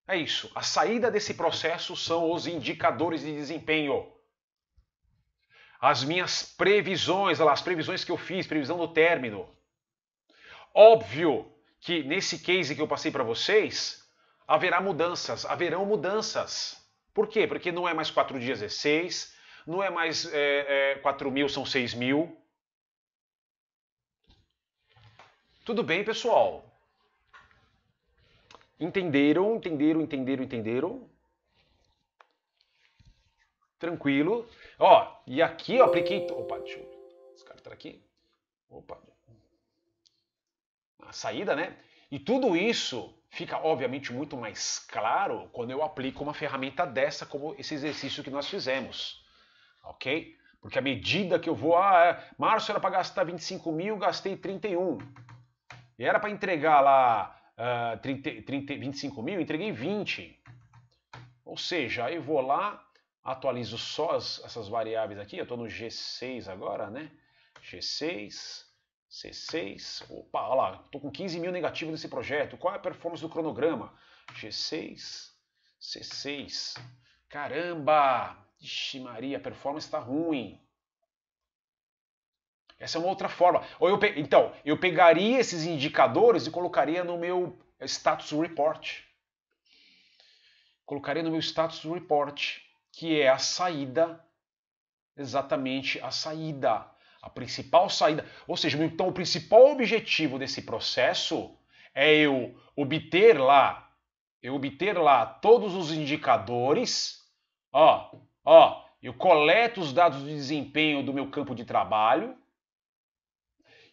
É isso. A saída desse processo são os indicadores de desempenho. As minhas previsões, olha lá, as previsões que eu fiz, previsão do término. Óbvio que nesse case que eu passei para vocês, haverão mudanças. Por quê? Porque não é mais 4 dias, é 6. Não é mais 4 mil, são 6 mil. Tudo bem, pessoal? Entenderam? Tranquilo. Ó, e aqui eu apliquei... Opa, deixa eu... Esse cara tá aqui. Opa. A saída, né? E tudo isso fica, obviamente, muito mais claro quando eu aplico uma ferramenta dessa, como esse exercício que nós fizemos. Ok? Porque à medida que eu vou... março era para gastar 25 mil, gastei 31. E era para entregar lá 25 mil, entreguei 20. Ou seja, eu vou lá, atualizo só essas variáveis aqui. Eu estou no G6 agora, né? G6, C6. Opa, olha lá, estou com 15 mil negativo nesse projeto. Qual é a performance do cronograma? G6, C6. Caramba! Ixi Maria, a performance está ruim. Essa é uma outra forma. Então, eu pegaria esses indicadores e colocaria no meu status report. Colocaria no meu status report, que é a saída, exatamente a saída, a principal saída. Ou seja, então o principal objetivo desse processo é eu obter lá todos os indicadores. Eu coleto os dados de desempenho do meu campo de trabalho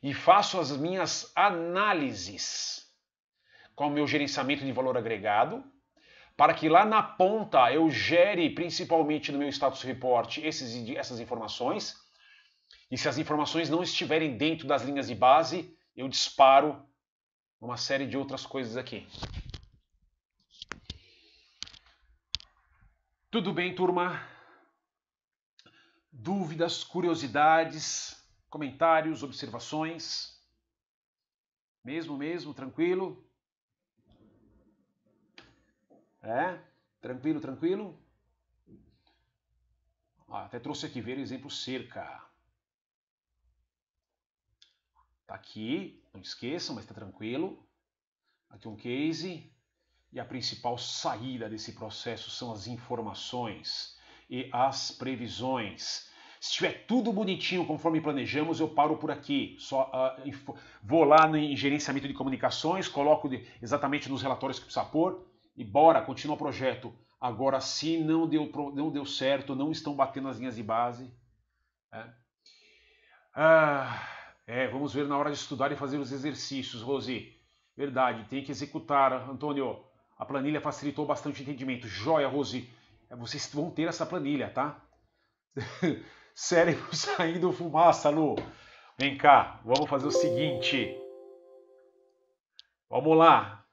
e faço as minhas análises com o meu gerenciamento de valor agregado, para que lá na ponta eu gere, principalmente no meu status report, essas informações. E se as informações não estiverem dentro das linhas de base, eu disparo uma série de outras coisas aqui. Tudo bem, turma? Dúvidas, curiosidades, comentários, observações? Mesmo, tranquilo? Tranquilo? Até trouxe aqui, ver o exemplo cerca. Tá aqui, não esqueçam, mas tá tranquilo. Aqui um case. E a principal saída desse processo são as informações e as previsões. Se estiver tudo bonitinho conforme planejamos, eu paro por aqui. Vou lá em gerenciamento de comunicações, coloco exatamente nos relatórios que precisa pôr e bora, continua o projeto. Agora, se não deu certo, não estão batendo as linhas de base. Vamos ver na hora de estudar e fazer os exercícios, Rosi. Verdade, tem que executar, Antônio. A planilha facilitou bastante o entendimento. Joia, Rosi. Vocês vão ter essa planilha, tá? Cérebro saindo fumaça, Lu. Vem cá, vamos fazer o seguinte. Vamos lá.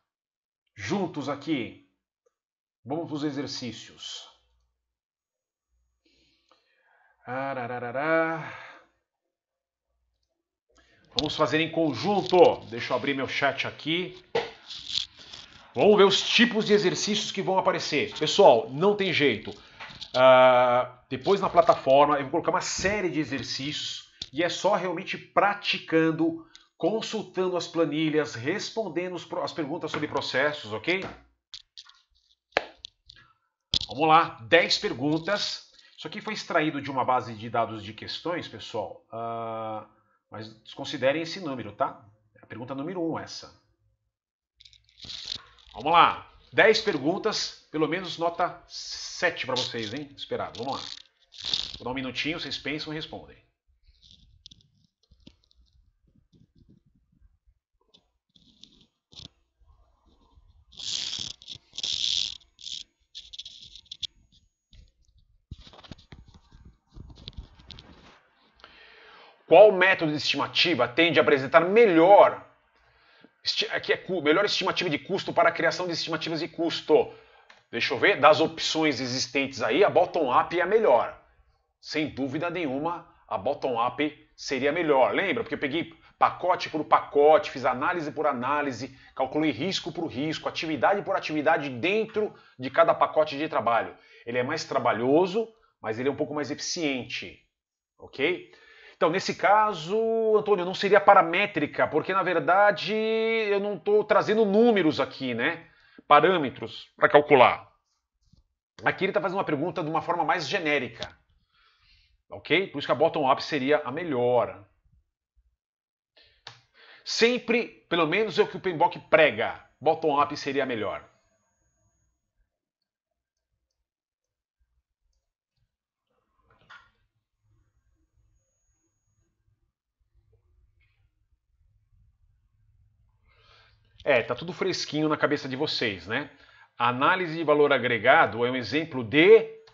Juntos aqui. Vamos para os exercícios. Vamos fazer em conjunto. Deixa eu abrir meu chat aqui. Vamos ver os tipos de exercícios que vão aparecer. Pessoal, não tem jeito. Depois na plataforma eu vou colocar uma série de exercícios e é só realmente praticando, consultando as planilhas, respondendo as perguntas sobre processos, ok? Vamos lá, 10 perguntas Isso aqui foi extraído de uma base de dados de questões, pessoal, mas desconsiderem esse número, tá? É a pergunta número 1 essa. Vamos lá. 10 perguntas, pelo menos nota 7 para vocês, hein? Esperado. Vamos lá. Vou dar um minutinho, vocês pensam e respondem. Qual método de estimativa tende a apresentar melhor estimativa de custo para a criação de estimativas de custo? Deixa eu ver, das opções existentes aí, a bottom-up é a melhor. Sem dúvida nenhuma, a bottom-up seria melhor. Lembra? Porque eu peguei pacote por pacote, fiz análise por análise, calculei risco por risco, atividade por atividade dentro de cada pacote de trabalho. Ele é mais trabalhoso, mas ele é um pouco mais eficiente. Ok? Então, nesse caso, Antônio, não seria paramétrica, porque na verdade eu não estou trazendo números aqui, né? Parâmetros para calcular. Aqui ele está fazendo uma pergunta de uma forma mais genérica. Ok? Por isso que a bottom-up seria a melhor. Sempre, pelo menos é o que o PMBOK prega, bottom-up seria a melhor. Tá tudo fresquinho na cabeça de vocês, né? A análise de valor agregado é um exemplo de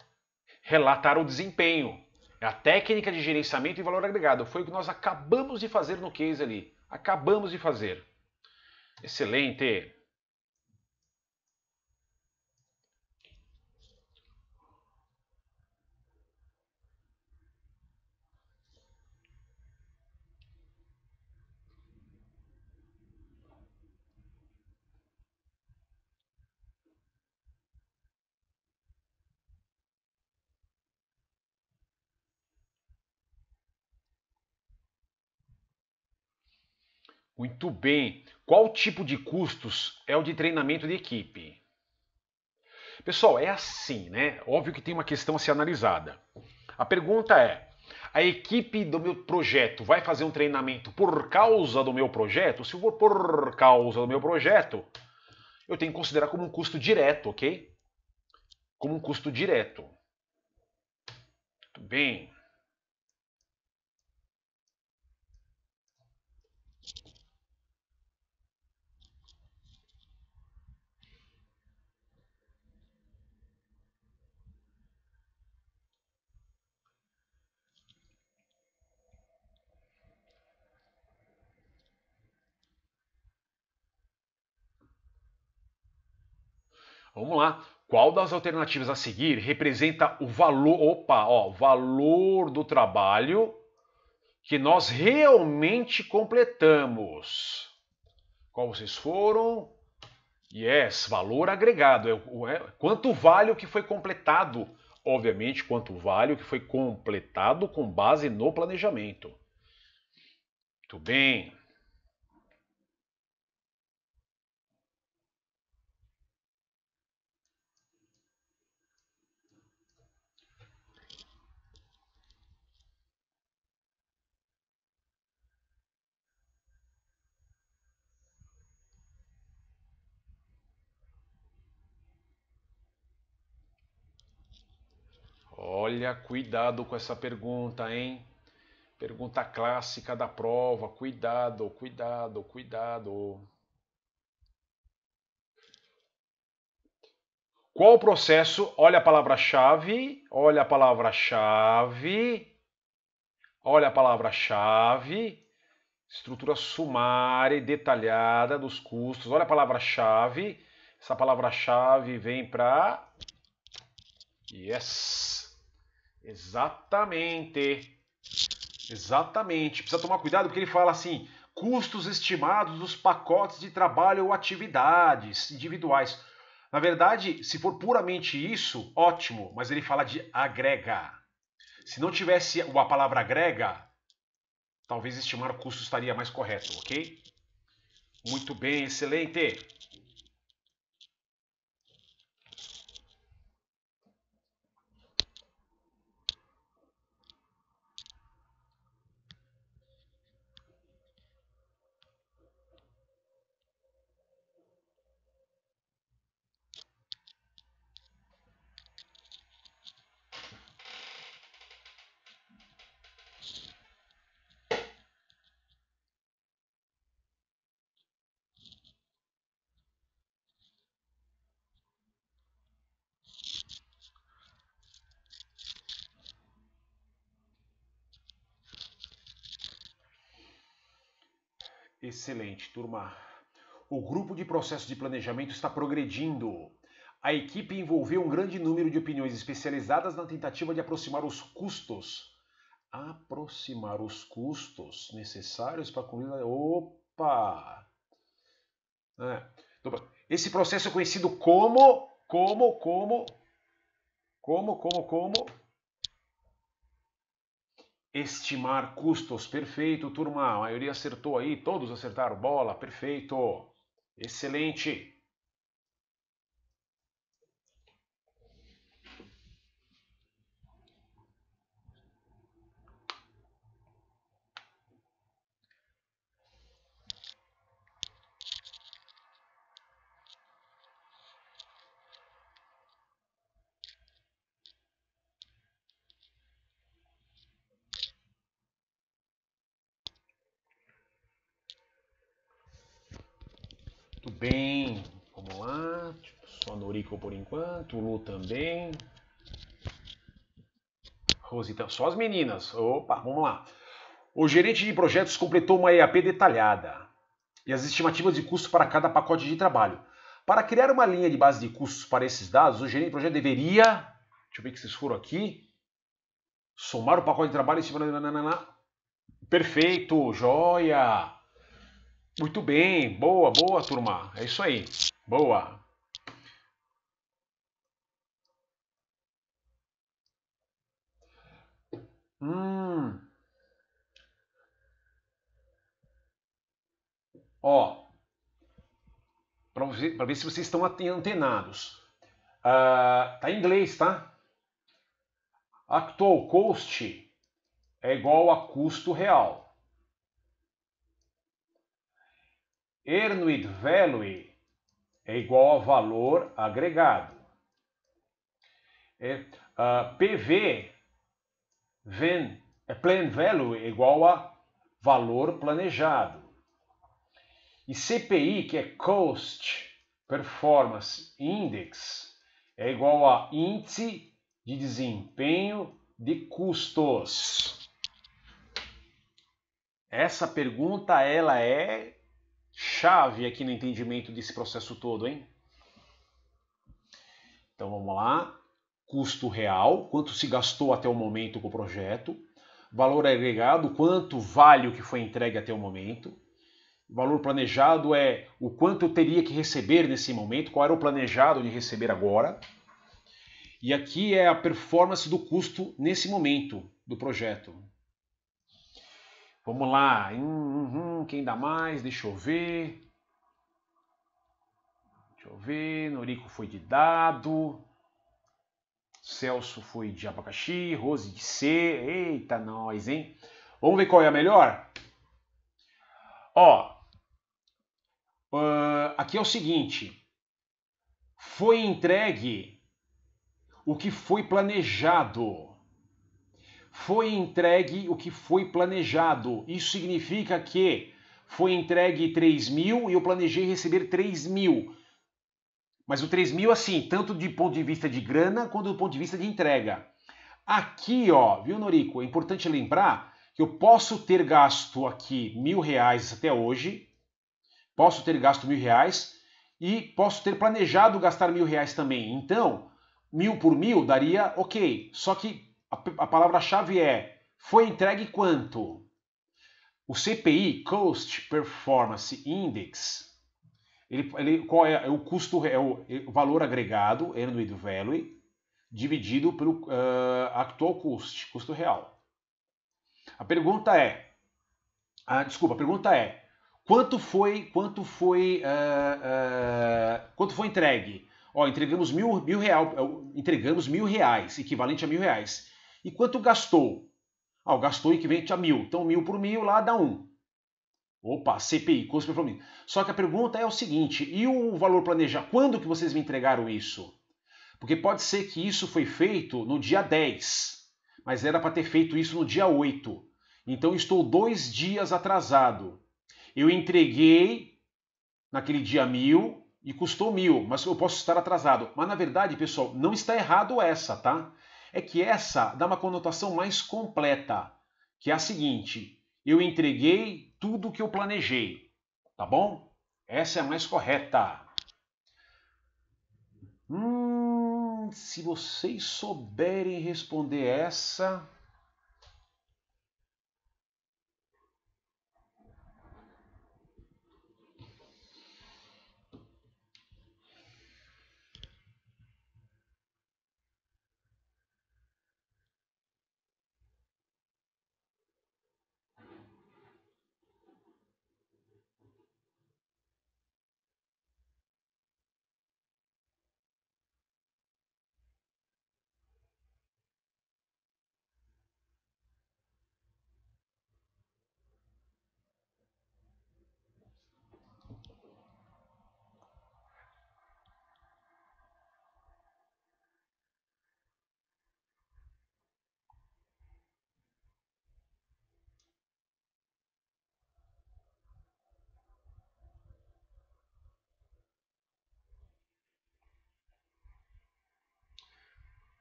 relatar o desempenho. É a técnica de gerenciamento de valor agregado. Foi o que nós acabamos de fazer no case ali. Acabamos de fazer. Excelente. Muito bem. Qual tipo de custos é o de treinamento de equipe? Pessoal, é assim, né? Óbvio que tem uma questão a ser analisada. A pergunta é: a equipe do meu projeto vai fazer um treinamento por causa do meu projeto? Se for por causa do meu projeto, eu tenho que considerar como um custo direto, ok? Como um custo direto. Muito bem. Vamos lá. Qual das alternativas a seguir representa o valor, valor do trabalho que nós realmente completamos? Qual vocês foram? Yes, valor agregado. Quanto vale o que foi completado? Obviamente, quanto vale o que foi completado com base no planejamento. Muito bem. Olha, cuidado com essa pergunta, hein? Pergunta clássica da prova. Cuidado, cuidado, cuidado. Qual o processo? Olha a palavra-chave, olha a palavra-chave, olha a palavra-chave, estrutura sumária e detalhada dos custos. Olha a palavra-chave. Essa palavra-chave vem para... Yes! Exatamente. Exatamente. Precisa tomar cuidado porque ele fala assim: custos estimados dos pacotes de trabalho ou atividades individuais. Na verdade, se for puramente isso, ótimo, mas ele fala de agrega. Se não tivesse a palavra agrega, talvez estimar o custo estaria mais correto, ok? Muito bem, excelente. Excelente, turma. O grupo de processo de planejamento está progredindo. A equipe envolveu um grande número de opiniões especializadas na tentativa de aproximar os custos. Aproximar os custos necessários para concluir. Opa! Esse processo é conhecido como estimar custos. Perfeito, turma. A maioria acertou aí, todos acertaram. Bola, perfeito. Excelente. Muito bem. Vamos lá. Só Noriko por enquanto. Lu também. Rosita, só as meninas. Opa, vamos lá. O gerente de projetos completou uma EAP detalhada e as estimativas de custo para cada pacote de trabalho. Para criar uma linha de base de custos para esses dados, o gerente de projeto deveria, deixa eu ver que vocês foram aqui, somar o pacote de trabalho em cima da... Perfeito, joia! Muito bem, boa, turma. É isso aí, boa. Ó, para ver se vocês estão antenados. Tá em inglês, tá? Actual cost é igual a custo real. Earned value é igual a valor agregado. PV, plan value, é igual a valor planejado. E CPI, que é Cost Performance Index, é igual a índice de desempenho de custos. Essa pergunta ela é chave aqui no entendimento desse processo todo, hein? Então vamos lá. Custo real, quanto se gastou até o momento com o projeto. Valor agregado, quanto vale o que foi entregue até o momento. Valor planejado é o quanto eu teria que receber nesse momento, qual era o planejado de receber agora. E aqui é a performance do custo nesse momento do projeto. Vamos lá. Quem dá mais? Deixa eu ver. Noriko foi de dado. Celso foi de abacaxi. Rose de C. Eita, nós, hein? Vamos ver qual é a melhor? Ó. Aqui é o seguinte. Foi entregue o que foi planejado. Foi entregue o que foi planejado. Isso significa que foi entregue 3.000 e eu planejei receber 3.000. Mas o 3.000 assim, tanto de ponto de vista de grana quanto do ponto de vista de entrega. Aqui, ó, viu, Noriko? É importante lembrar que eu posso ter gasto aqui R$1.000 até hoje. Posso ter gasto R$1.000 e posso ter planejado gastar R$1.000 também. Então, 1.000 por 1.000 daria ok. Só que a palavra-chave é, foi entregue quanto? O CPI, Cost Performance Index, qual é o custo, é o valor agregado, Earned Value, dividido pelo actual cost, custo real. A pergunta é, quanto foi entregue? Ó, entregamos entregamos R$1.000, equivalente a R$1.000. E quanto gastou? Gastou equivalente a 1.000. Então 1.000 por 1.000 lá dá 1. Opa, CPI, custo performance. Só que a pergunta é o seguinte, e o valor planejado? Quando que vocês me entregaram isso? Porque pode ser que isso foi feito no dia 10, mas era para ter feito isso no dia 8. Então estou 2 dias atrasado. Eu entreguei naquele dia 1.000 e custou 1.000, mas eu posso estar atrasado. Mas na verdade, pessoal, não está errado essa, tá? É que essa dá uma conotação mais completa, que é a seguinte, eu entreguei tudo o que eu planejei. Tá bom? Essa é a mais correta. Se vocês souberem responder essa...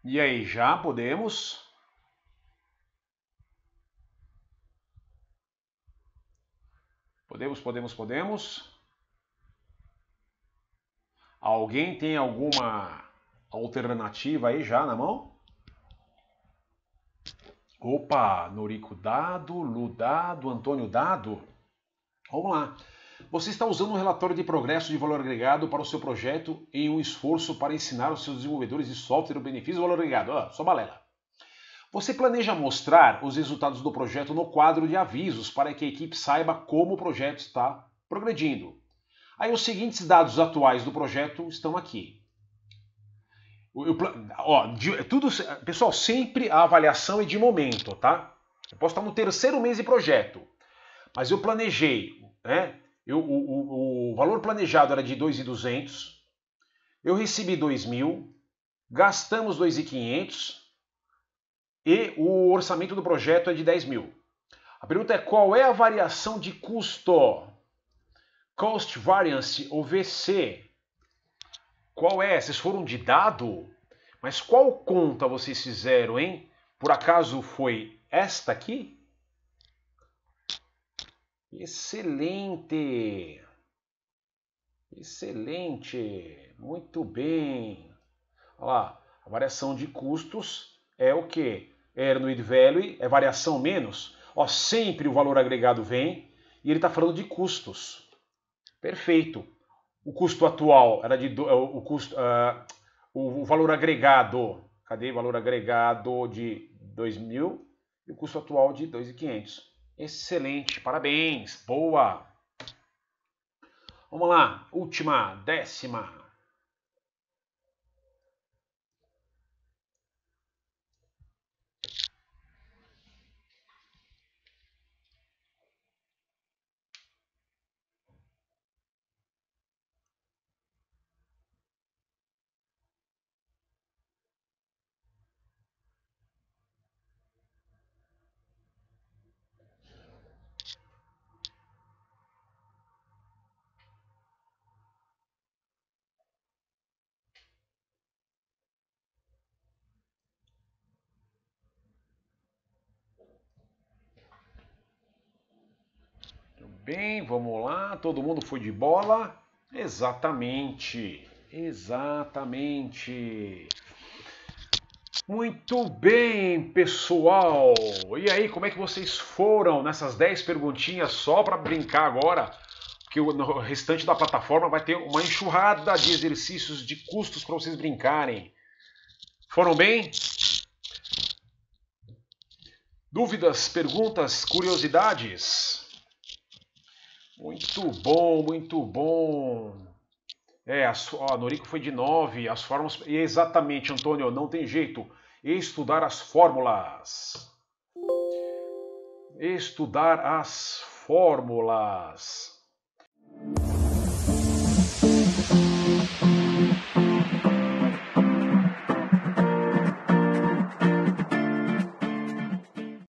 E aí, já podemos? Podemos. Alguém tem alguma alternativa aí já na mão? Opa, Norico dado, Lu dado, Antônio dado. Vamos lá. Você está usando um relatório de progresso de valor agregado para o seu projeto em um esforço para ensinar os seus desenvolvedores de software o benefício do valor agregado. Só balela. Você planeja mostrar os resultados do projeto no quadro de avisos para que a equipe saiba como o projeto está progredindo. Aí os seguintes dados atuais do projeto estão aqui. Pessoal, sempre a avaliação é de momento, tá? Eu posso estar no terceiro mês de projeto, mas eu planejei, né? O valor planejado era de 2.200, eu recebi 2.000, gastamos 2.500 e o orçamento do projeto é de 10.000. A pergunta é: qual é a variação de custo? Cost Variance ou VC? Qual é? Vocês foram de dado? Mas qual conta vocês fizeram, hein? Por acaso foi esta aqui? Excelente! Excelente! Muito bem! Olha lá, a variação de custos é o quê? Earned Value é variação menos. Ó, sempre o valor agregado vem e ele está falando de custos. Perfeito. O custo atual era o valor agregado. Cadê o valor agregado de 2.000 e o custo atual de 2.500. Excelente, parabéns, boa. Vamos lá, última, 10ª. Bem, vamos lá, todo mundo foi de bola? Exatamente, exatamente. Muito bem, pessoal. E aí, como é que vocês foram nessas 10 perguntinhas só para brincar agora? Porque no restante da plataforma vai ter uma enxurrada de exercícios de custos para vocês brincarem. Foram bem? Dúvidas, perguntas, curiosidades? Muito bom, muito bom. A Norico foi de 9, as fórmulas... Exatamente, Antônio, não tem jeito. Estudar as fórmulas. Estudar as fórmulas.